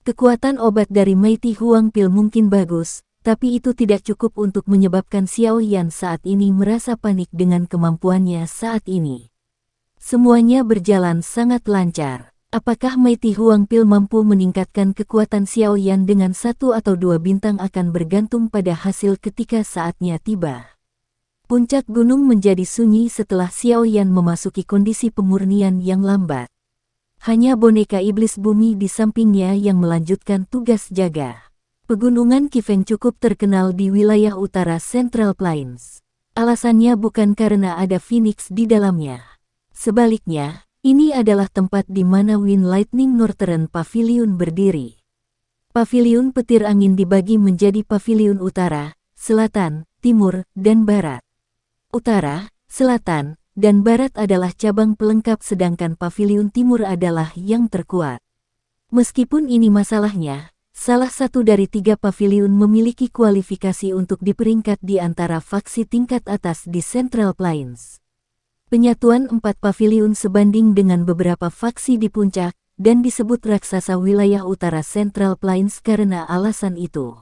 [SPEAKER 1] Kekuatan obat dari Mighty Huang Pil mungkin bagus, tapi itu tidak cukup untuk menyebabkan Xiao Yan saat ini merasa panik dengan kemampuannya saat ini. Semuanya berjalan sangat lancar. Apakah Mighty Huang Pil mampu meningkatkan kekuatan Xiao Yan dengan 1 atau 2 bintang akan bergantung pada hasil ketika saatnya tiba. Puncak gunung menjadi sunyi setelah Xiao Yan memasuki kondisi pemurnian yang lambat. Hanya boneka iblis bumi di sampingnya yang melanjutkan tugas jaga. Pegunungan Qifeng cukup terkenal di wilayah utara Central Plains. Alasannya bukan karena ada Phoenix di dalamnya. Sebaliknya, ini adalah tempat di mana Wind Lightning Northern Pavilion berdiri. Pavilion petir angin dibagi menjadi pavilion utara, selatan, timur, dan barat. Utara, selatan, dan barat adalah cabang pelengkap sedangkan pavilion timur adalah yang terkuat. Meskipun ini masalahnya, salah satu dari 3 pavilion memiliki kualifikasi untuk diperingkat di antara faksi tingkat atas di Central Plains. Penyatuan 4 pavilion sebanding dengan beberapa faksi di puncak, dan disebut raksasa wilayah utara Central Plains karena alasan itu.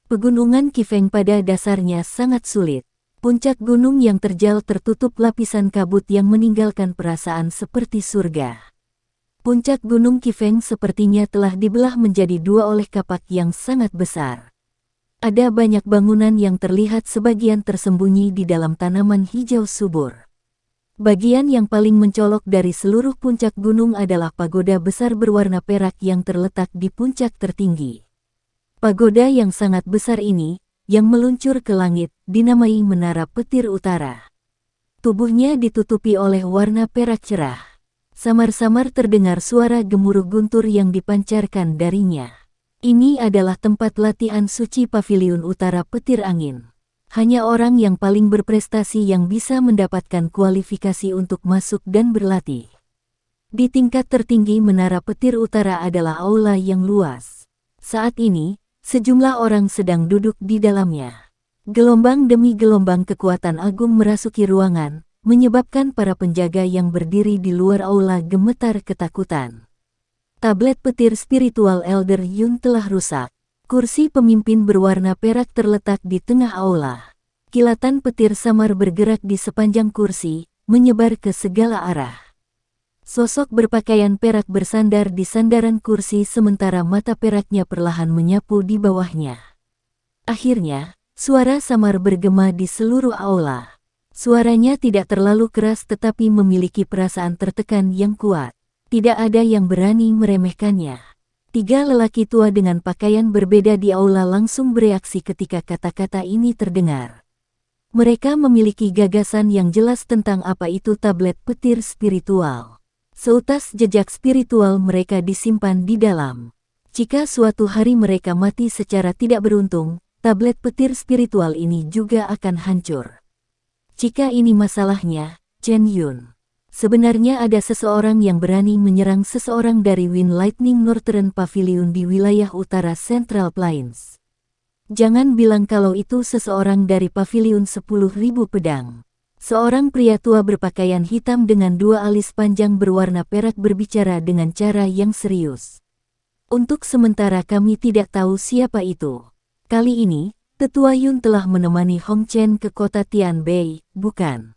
[SPEAKER 1] Pegunungan Qifeng pada dasarnya sangat sulit. Puncak gunung yang terjal tertutup lapisan kabut yang meninggalkan perasaan seperti surga. Puncak gunung Qifeng sepertinya telah dibelah menjadi 2 oleh kapak yang sangat besar. Ada banyak bangunan yang terlihat sebagian tersembunyi di dalam tanaman hijau subur. Bagian yang paling mencolok dari seluruh puncak gunung adalah pagoda besar berwarna perak yang terletak di puncak tertinggi. Pagoda yang sangat besar ini, yang meluncur ke langit, dinamai Menara Petir Utara. Tubuhnya ditutupi oleh warna perak cerah. Samar-samar terdengar suara gemuruh guntur yang dipancarkan darinya. Ini adalah tempat latihan suci Pavilion Utara Petir Angin. Hanya orang yang paling berprestasi yang bisa mendapatkan kualifikasi untuk masuk dan berlatih. Di tingkat tertinggi Menara Petir Utara adalah aula yang luas. Saat ini, sejumlah orang sedang duduk di dalamnya. Gelombang demi gelombang kekuatan agung merasuki ruangan, menyebabkan para penjaga yang berdiri di luar aula gemetar ketakutan. Tablet petir spiritual Elder Yun telah rusak. Kursi pemimpin berwarna perak terletak di tengah aula. Kilatan petir samar bergerak di sepanjang kursi, menyebar ke segala arah. Sosok berpakaian perak bersandar di sandaran kursi sementara mata peraknya perlahan menyapu di bawahnya. Akhirnya, suara samar bergema di seluruh aula. Suaranya tidak terlalu keras tetapi memiliki perasaan tertekan yang kuat. Tidak ada yang berani meremehkannya. 3 lelaki tua dengan pakaian berbeda di aula langsung bereaksi ketika kata-kata ini terdengar. Mereka memiliki gagasan yang jelas tentang apa itu tablet petir spiritual. Seutas jejak spiritual mereka disimpan di dalam. Jika suatu hari mereka mati secara tidak beruntung, tablet petir spiritual ini juga akan hancur. Jika ini masalahnya, Chen Yun. Sebenarnya ada seseorang yang berani menyerang seseorang dari Wind Lightning Northern Pavilion di wilayah utara Central Plains. Jangan bilang kalau itu seseorang dari Pavilion 10.000 Pedang. Seorang pria tua berpakaian hitam dengan 2 alis panjang berwarna perak berbicara dengan cara yang serius. Untuk sementara kami tidak tahu siapa itu. Kali ini, Tetua Yun telah menemani Hong Chen ke kota Tianbei, bukan?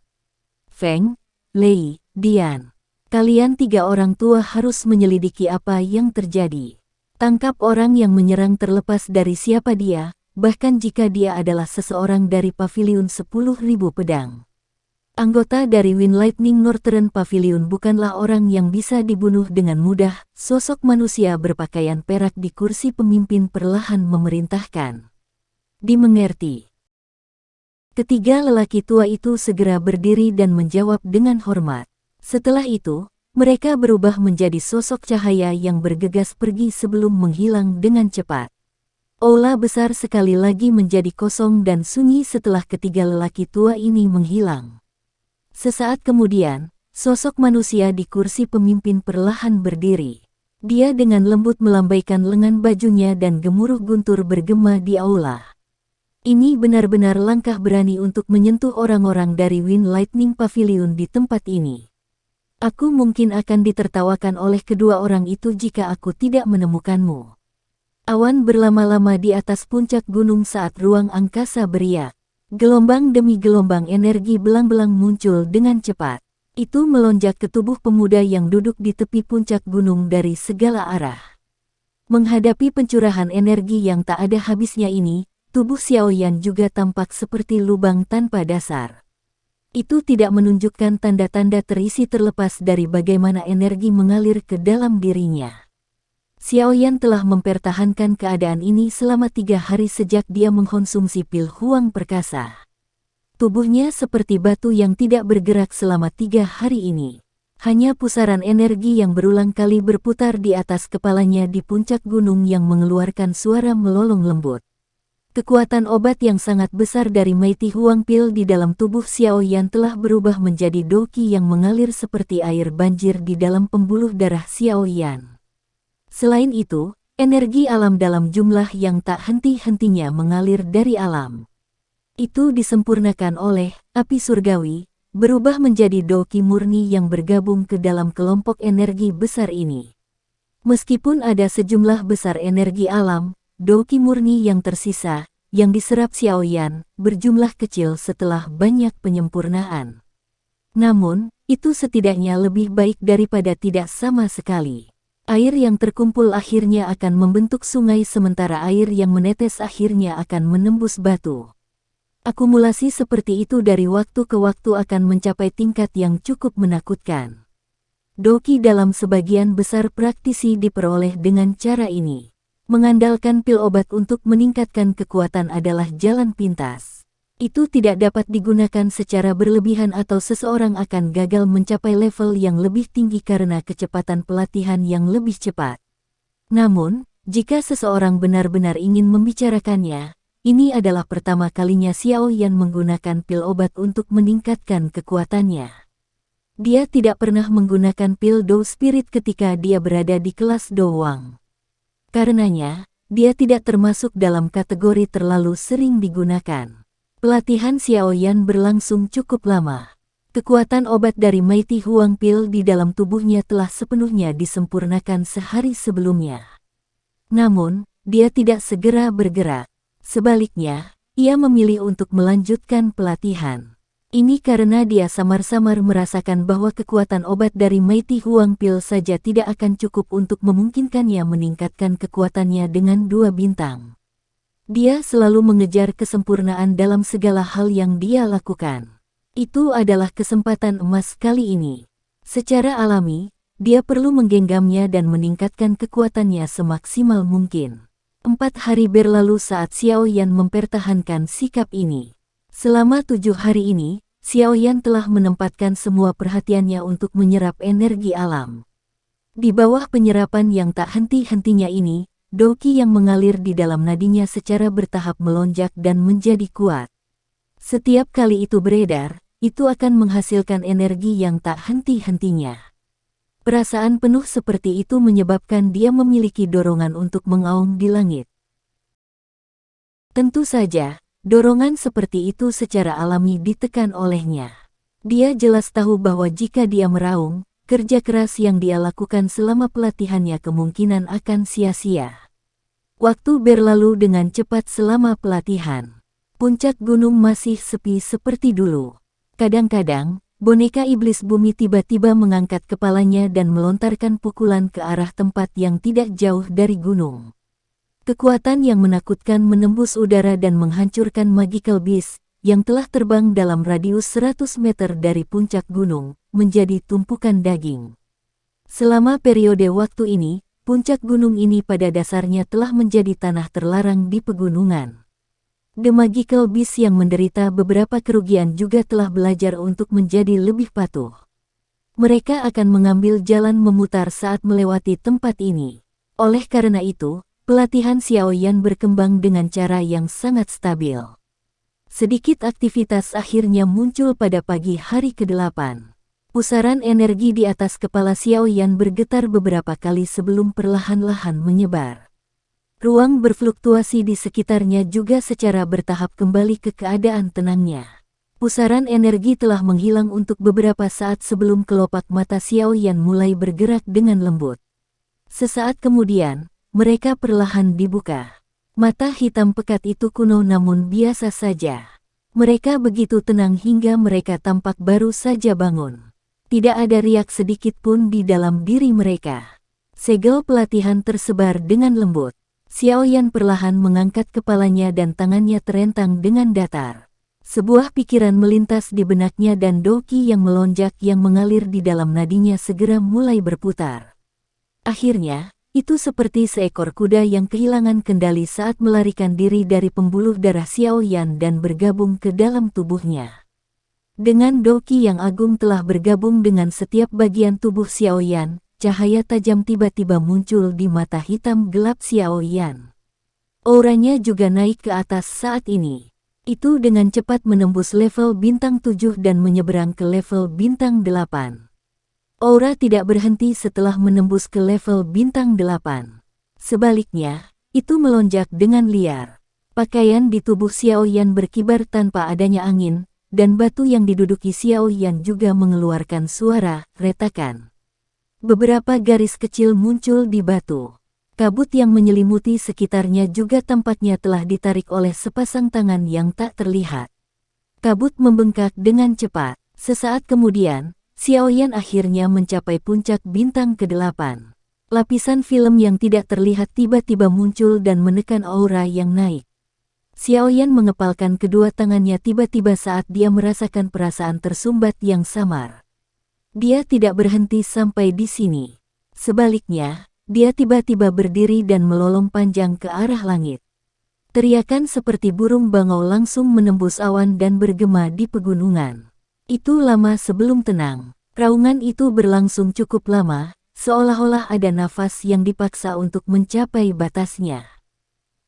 [SPEAKER 1] Feng, Lei, Dian. Kalian 3 orang tua harus menyelidiki apa yang terjadi. Tangkap orang yang menyerang terlepas dari siapa dia, bahkan jika dia adalah seseorang dari Pavilion 10.000 Pedang. Anggota dari Wind Lightning Northern Pavilion bukanlah orang yang bisa dibunuh dengan mudah. Sosok manusia berpakaian perak di kursi pemimpin perlahan memerintahkan. Dimengerti. Ketiga lelaki tua itu segera berdiri dan menjawab dengan hormat. Setelah itu, mereka berubah menjadi sosok cahaya yang bergegas pergi sebelum menghilang dengan cepat. Aula besar sekali lagi menjadi kosong dan sunyi setelah ketiga lelaki tua ini menghilang. Sesaat kemudian, sosok manusia di kursi pemimpin perlahan berdiri. Dia dengan lembut melambaikan lengan bajunya dan gemuruh guntur bergema di aula. Ini benar-benar langkah berani untuk menyentuh orang-orang dari Wind Lightning Pavilion di tempat ini. Aku mungkin akan ditertawakan oleh kedua orang itu jika aku tidak menemukanmu. Awan berlama-lama di atas puncak gunung saat ruang angkasa beriak. Gelombang demi gelombang energi belang-belang muncul dengan cepat. Itu melonjak ke tubuh pemuda yang duduk di tepi puncak gunung dari segala arah. Menghadapi pencurahan energi yang tak ada habisnya ini, tubuh Xiaoyan juga tampak seperti lubang tanpa dasar. Itu tidak menunjukkan tanda-tanda terisi terlepas dari bagaimana energi mengalir ke dalam dirinya. Xiaoyan telah mempertahankan keadaan ini selama 3 hari sejak dia mengkonsumsi pil Huang Perkasa. Tubuhnya seperti batu yang tidak bergerak selama 3 hari ini. Hanya pusaran energi yang berulang kali berputar di atas kepalanya di puncak gunung yang mengeluarkan suara melolong lembut. Kekuatan obat yang sangat besar dari Mighty Huang Pil di dalam tubuh Xiaoyan telah berubah menjadi doqi yang mengalir seperti air banjir di dalam pembuluh darah Xiaoyan. Selain itu, energi alam dalam jumlah yang tak henti-hentinya mengalir dari alam. Itu disempurnakan oleh api surgawi, berubah menjadi doqi murni yang bergabung ke dalam kelompok energi besar ini. Meskipun ada sejumlah besar energi alam, doqi murni yang tersisa, yang diserap Xiaoyan, berjumlah kecil setelah banyak penyempurnaan. Namun, itu setidaknya lebih baik daripada tidak sama sekali. Air yang terkumpul akhirnya akan membentuk sungai sementara air yang menetes akhirnya akan menembus batu. Akumulasi seperti itu dari waktu ke waktu akan mencapai tingkat yang cukup menakutkan. Doqi dalam sebagian besar praktisi diperoleh dengan cara ini. Mengandalkan pil obat untuk meningkatkan kekuatan adalah jalan pintas. Itu tidak dapat digunakan secara berlebihan atau seseorang akan gagal mencapai level yang lebih tinggi karena kecepatan pelatihan yang lebih cepat. Namun, jika seseorang benar-benar ingin membicarakannya, ini adalah pertama kalinya Xiaoyan menggunakan pil obat untuk meningkatkan kekuatannya. Dia tidak pernah menggunakan pil Do Spirit ketika dia berada di kelas Do Wang. Karenanya, dia tidak termasuk dalam kategori terlalu sering digunakan. Pelatihan Xiaoyan berlangsung cukup lama. Kekuatan obat dari Mighty Huang Pil di dalam tubuhnya telah sepenuhnya disempurnakan sehari sebelumnya. Namun, dia tidak segera bergerak. Sebaliknya, ia memilih untuk melanjutkan pelatihan. Ini karena dia samar-samar merasakan bahwa kekuatan obat dari Mighty Huang Pill saja tidak akan cukup untuk memungkinkannya meningkatkan kekuatannya dengan 2 bintang. Dia selalu mengejar kesempurnaan dalam segala hal yang dia lakukan. Itu adalah kesempatan emas kali ini. Secara alami, dia perlu menggenggamnya dan meningkatkan kekuatannya semaksimal mungkin. 4 hari berlalu saat Xiao Yan mempertahankan sikap ini. Selama 7 hari ini, Xiao Yan telah menempatkan semua perhatiannya untuk menyerap energi alam. Di bawah penyerapan yang tak henti-hentinya ini, Doqi yang mengalir di dalam nadinya secara bertahap melonjak dan menjadi kuat. Setiap kali itu beredar, itu akan menghasilkan energi yang tak henti-hentinya. Perasaan penuh seperti itu menyebabkan dia memiliki dorongan untuk mengaum di langit. Tentu saja, dorongan seperti itu secara alami ditekan olehnya. Dia jelas tahu bahwa jika dia meraung, kerja keras yang dia lakukan selama pelatihannya kemungkinan akan sia-sia. Waktu berlalu dengan cepat selama pelatihan. Puncak gunung masih sepi seperti dulu. Kadang-kadang, boneka iblis bumi tiba-tiba mengangkat kepalanya dan melontarkan pukulan ke arah tempat yang tidak jauh dari gunung. Kekuatan yang menakutkan menembus udara dan menghancurkan Magical Beast, yang telah terbang dalam radius 100 meter dari puncak gunung, menjadi tumpukan daging. Selama periode waktu ini, puncak gunung ini pada dasarnya telah menjadi tanah terlarang di pegunungan. The Magical Beast yang menderita beberapa kerugian juga telah belajar untuk menjadi lebih patuh. Mereka akan mengambil jalan memutar saat melewati tempat ini. Oleh karena itu, pelatihan Xiao Yan berkembang dengan cara yang sangat stabil. Sedikit aktivitas akhirnya muncul pada pagi hari ke-8. Pusaran energi di atas kepala Xiao Yan bergetar beberapa kali sebelum perlahan-lahan menyebar. Ruang berfluktuasi di sekitarnya juga secara bertahap kembali ke keadaan tenangnya. Pusaran energi telah menghilang untuk beberapa saat sebelum kelopak mata Xiao Yan mulai bergerak dengan lembut. Sesaat kemudian, mereka perlahan dibuka. Mata hitam pekat itu kuno namun biasa saja. Mereka begitu tenang hingga mereka tampak baru saja bangun. Tidak ada riak sedikit pun di dalam diri mereka. Segel pelatihan tersebar dengan lembut. Xiao Yan perlahan mengangkat kepalanya dan tangannya terentang dengan datar. Sebuah pikiran melintas di benaknya dan Doqi yang melonjak yang mengalir di dalam nadinya segera mulai berputar. Akhirnya, itu seperti seekor kuda yang kehilangan kendali saat melarikan diri dari pembuluh darah Xiao Yan dan bergabung ke dalam tubuhnya. Dengan Doqi yang agung telah bergabung dengan setiap bagian tubuh Xiao Yan, cahaya tajam tiba-tiba muncul di mata hitam gelap Xiao Yan. Auranya juga naik ke atas saat ini. Itu dengan cepat menembus level bintang 7 dan menyeberang ke level bintang 8. Aura tidak berhenti setelah menembus ke level bintang 8. Sebaliknya, itu melonjak dengan liar. Pakaian di tubuh Xiao Yan berkibar tanpa adanya angin, dan batu yang diduduki Xiao Yan juga mengeluarkan suara retakan. Beberapa garis kecil muncul di batu. Kabut yang menyelimuti sekitarnya juga tampaknya telah ditarik oleh sepasang tangan yang tak terlihat. Kabut membengkak dengan cepat. Sesaat kemudian, Xiao Yan akhirnya mencapai puncak bintang ke-8. Lapisan film yang tidak terlihat tiba-tiba muncul dan menekan aura yang naik. Xiao Yan mengepalkan kedua tangannya tiba-tiba saat dia merasakan perasaan tersumbat yang samar. Dia tidak berhenti sampai di sini. Sebaliknya, dia tiba-tiba berdiri dan melolong panjang ke arah langit. Teriakan seperti burung bangau langsung menembus awan dan bergema di pegunungan. Itu lama sebelum tenang. Raungan itu berlangsung cukup lama, seolah-olah ada nafas yang dipaksa untuk mencapai batasnya.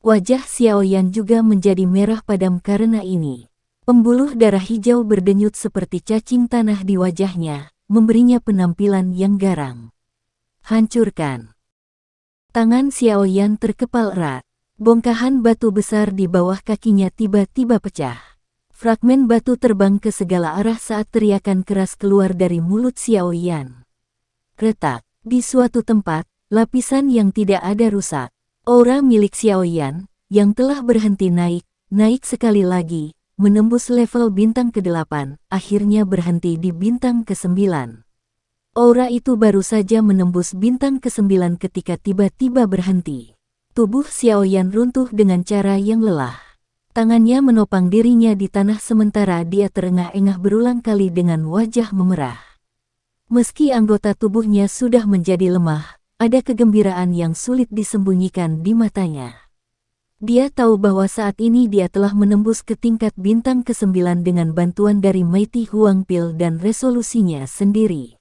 [SPEAKER 1] Wajah Xiao Yan juga menjadi merah padam karena ini. Pembuluh darah hijau berdenyut seperti cacing tanah di wajahnya, memberinya penampilan yang garang. Hancurkan. Tangan Xiao Yan terkepal erat. Bongkahan batu besar di bawah kakinya tiba-tiba pecah. Fragmen batu terbang ke segala arah saat teriakan keras keluar dari mulut Xiao Yan. Retak. Di suatu tempat, lapisan yang tidak ada rusak. Aura milik Xiao Yan, yang telah berhenti naik sekali lagi, menembus level bintang ke-8, akhirnya berhenti di bintang ke-9. Aura itu baru saja menembus bintang ke-9 ketika tiba-tiba berhenti. Tubuh Xiaoyan runtuh dengan cara yang lelah. Tangannya menopang dirinya di tanah sementara dia terengah-engah berulang kali dengan wajah memerah. Meski anggota tubuhnya sudah menjadi lemah, ada kegembiraan yang sulit disembunyikan di matanya. Dia tahu bahwa saat ini dia telah menembus ke tingkat bintang ke-9 dengan bantuan dari Mighty Huang Pil dan resolusinya sendiri.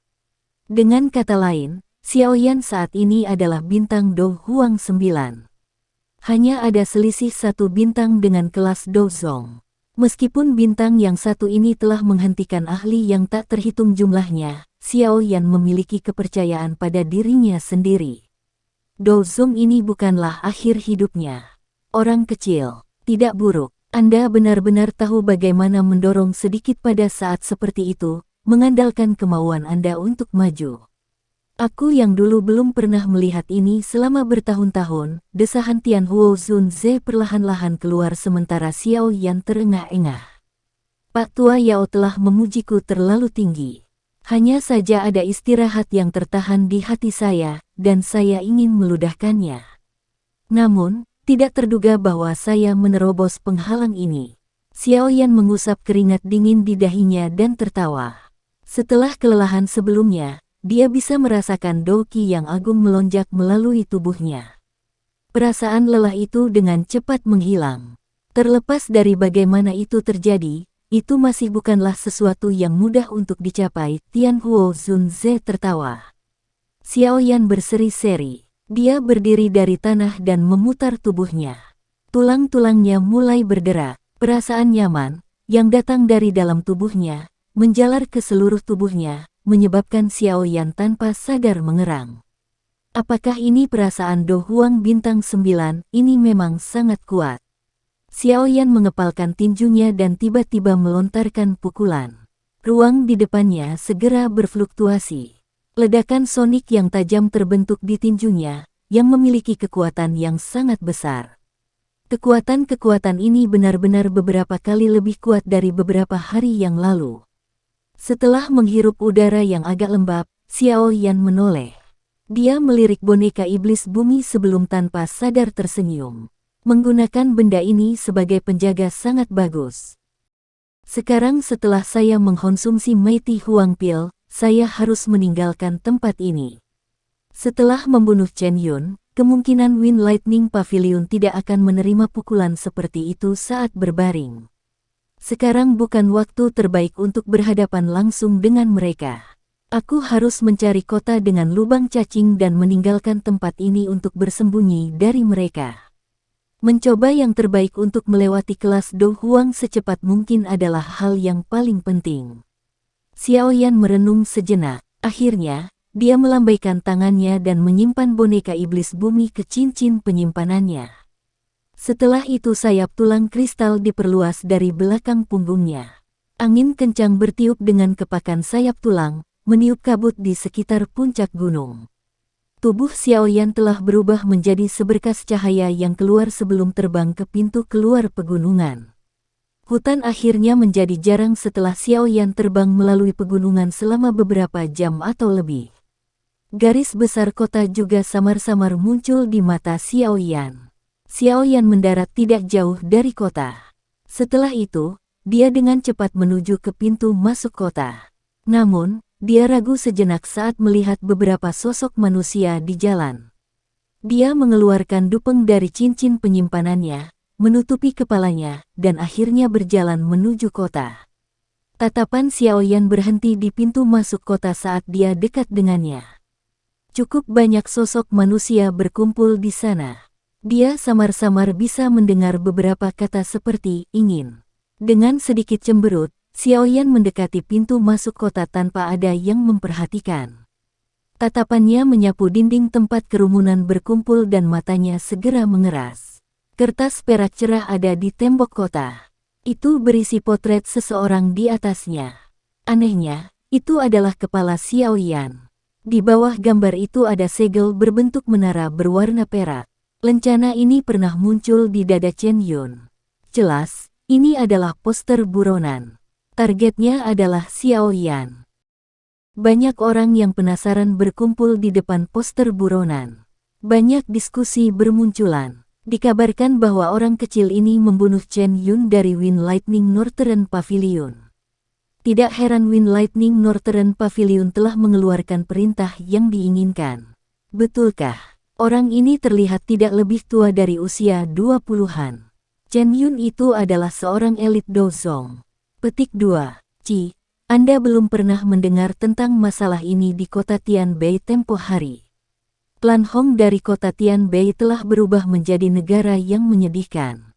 [SPEAKER 1] Dengan kata lain, Xiaoyan saat ini adalah bintang Do Huang 9. Hanya ada selisih satu bintang dengan kelas Do Zong. Meskipun bintang yang satu ini telah menghentikan ahli yang tak terhitung jumlahnya, Xiaoyan memiliki kepercayaan pada dirinya sendiri. Do Zong ini bukanlah akhir hidupnya. Orang kecil, tidak buruk. Anda benar-benar tahu bagaimana mendorong sedikit pada saat seperti itu, mengandalkan kemauan Anda untuk maju. Aku yang dulu belum pernah melihat ini selama bertahun-tahun, desahan Tian Huo Zun Ze perlahan-lahan keluar sementara Xiaoyan terengah-engah. Pak Tua Yao telah memujiku terlalu tinggi. Hanya saja ada istirahat yang tertahan di hati saya, dan saya ingin meludahkannya. Namun, tidak terduga bahwa saya menerobos penghalang ini. Xiaoyan mengusap keringat dingin di dahinya dan tertawa. Setelah kelelahan sebelumnya, dia bisa merasakan Douqi yang agung melonjak melalui tubuhnya. Perasaan lelah itu dengan cepat menghilang. Terlepas dari bagaimana itu terjadi, itu masih bukanlah sesuatu yang mudah untuk dicapai. Tian Huo Zun Ze tertawa. Xiaoyan berseri-seri. Dia berdiri dari tanah dan memutar tubuhnya. Tulang-tulangnya mulai berderak. Perasaan nyaman, yang datang dari dalam tubuhnya, menjalar ke seluruh tubuhnya, menyebabkan Xiaoyan tanpa sadar mengerang. Apakah ini perasaan Do Huang bintang 9? Ini memang sangat kuat. Xiaoyan mengepalkan tinjunya dan tiba-tiba melontarkan pukulan. Ruang di depannya segera berfluktuasi. Ledakan sonik yang tajam terbentuk di tinjunya, yang memiliki kekuatan yang sangat besar. Kekuatan-kekuatan ini benar-benar beberapa kali lebih kuat dari beberapa hari yang lalu. Setelah menghirup udara yang agak lembab, Xiaoyan menoleh. Dia melirik boneka iblis bumi sebelum tanpa sadar tersenyum. Menggunakan benda ini sebagai penjaga sangat bagus. Sekarang setelah saya mengkonsumsi Mighty Huang Pil, saya harus meninggalkan tempat ini. Setelah membunuh Chen Yun, kemungkinan Wind Lightning Pavilion tidak akan menerima pukulan seperti itu saat berbaring. Sekarang bukan waktu terbaik untuk berhadapan langsung dengan mereka. Aku harus mencari kota dengan lubang cacing dan meninggalkan tempat ini untuk bersembunyi dari mereka. Mencoba yang terbaik untuk melewati kelas Do Huang secepat mungkin adalah hal yang paling penting. Xiaoyan merenung sejenak. Akhirnya, dia melambaikan tangannya dan menyimpan boneka iblis bumi ke cincin penyimpanannya. Setelah itu sayap tulang kristal diperluas dari belakang punggungnya. Angin kencang bertiup dengan kepakan sayap tulang, meniup kabut di sekitar puncak gunung. Tubuh Xiaoyan telah berubah menjadi seberkas cahaya yang keluar sebelum terbang ke pintu keluar pegunungan. Hutan akhirnya menjadi jarang setelah Xiaoyan terbang melalui pegunungan selama beberapa jam atau lebih. Garis besar kota juga samar-samar muncul di mata Xiaoyan. Xiaoyan mendarat tidak jauh dari kota. Setelah itu, dia dengan cepat menuju ke pintu masuk kota. Namun, dia ragu sejenak saat melihat beberapa sosok manusia di jalan. Dia mengeluarkan dupeng dari cincin penyimpanannya, menutupi kepalanya, dan akhirnya berjalan menuju kota. Tatapan Xiaoyan berhenti di pintu masuk kota saat dia dekat dengannya. Cukup banyak sosok manusia berkumpul di sana. Dia samar-samar bisa mendengar beberapa kata seperti ingin. Dengan sedikit cemberut, Xiaoyan mendekati pintu masuk kota tanpa ada yang memperhatikan. Tatapannya menyapu dinding tempat kerumunan berkumpul dan matanya segera mengeras. Kertas perak cerah ada di tembok kota. Itu berisi potret seseorang di atasnya. Anehnya, itu adalah kepala Xiaoyan. Di bawah gambar itu ada segel berbentuk menara berwarna perak. Lencana ini pernah muncul di dada Chen Yun. Jelas, Ini adalah poster buronan. Targetnya adalah Xiao Yan. Banyak orang yang penasaran berkumpul di depan poster buronan. Banyak diskusi bermunculan. Dikabarkan bahwa orang kecil ini membunuh Chen Yun dari Wind Lightning Northern Pavilion. Tidak heran Wind Lightning Northern Pavilion telah mengeluarkan perintah yang diinginkan. Betulkah? Orang ini terlihat tidak lebih tua dari usia 20-an. Chen Yun itu adalah seorang elit Dozong. Petik 2. Ci, Anda belum pernah mendengar tentang masalah ini di kota Tianbei tempo hari. Klan Hong dari kota Tianbei telah berubah menjadi negara yang menyedihkan.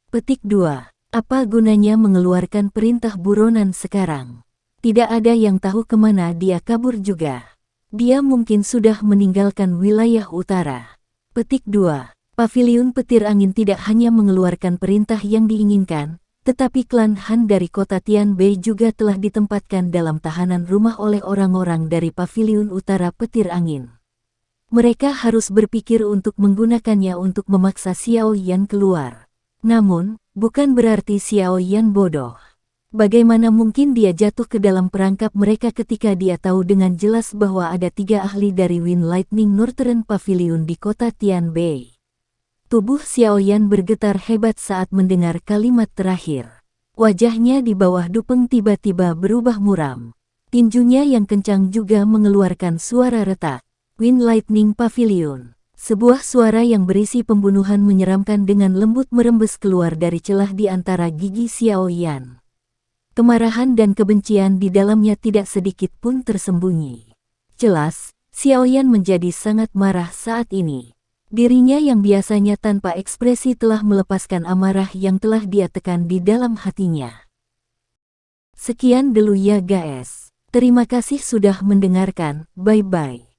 [SPEAKER 1] Petik 2. Apa gunanya mengeluarkan perintah buronan sekarang? Tidak ada yang tahu kemana dia kabur juga. Dia mungkin sudah meninggalkan wilayah utara. Petik 2. Paviliun petir angin tidak hanya mengeluarkan perintah yang diinginkan, tetapi klan Han dari kota Tianbei juga telah ditempatkan dalam tahanan rumah oleh orang-orang dari Paviliun Utara Petir Angin. Mereka harus berpikir untuk menggunakannya untuk memaksa Xiao Yan keluar. Namun, bukan berarti Xiao Yan bodoh. Bagaimana mungkin dia jatuh ke dalam perangkap mereka ketika dia tahu dengan jelas bahwa ada 3 ahli dari Wind Lightning Northern Pavilion di kota Tianbei. Tubuh Xiao Yan bergetar hebat saat mendengar kalimat terakhir. Wajahnya di bawah dupeng tiba-tiba berubah muram. Tinjunya yang kencang juga mengeluarkan suara retak. Wind Lightning Pavilion. Sebuah suara yang berisi pembunuhan menyeramkan dengan lembut merembes keluar dari celah di antara gigi Xiao Yan. Kemarahan dan kebencian di dalamnya tidak sedikit pun tersembunyi. Jelas, Xiao Yan menjadi sangat marah saat ini. Dirinya yang biasanya tanpa ekspresi telah melepaskan amarah yang telah dia tekan di dalam hatinya. Sekian dulu ya guys. Terima kasih sudah mendengarkan. Bye-bye.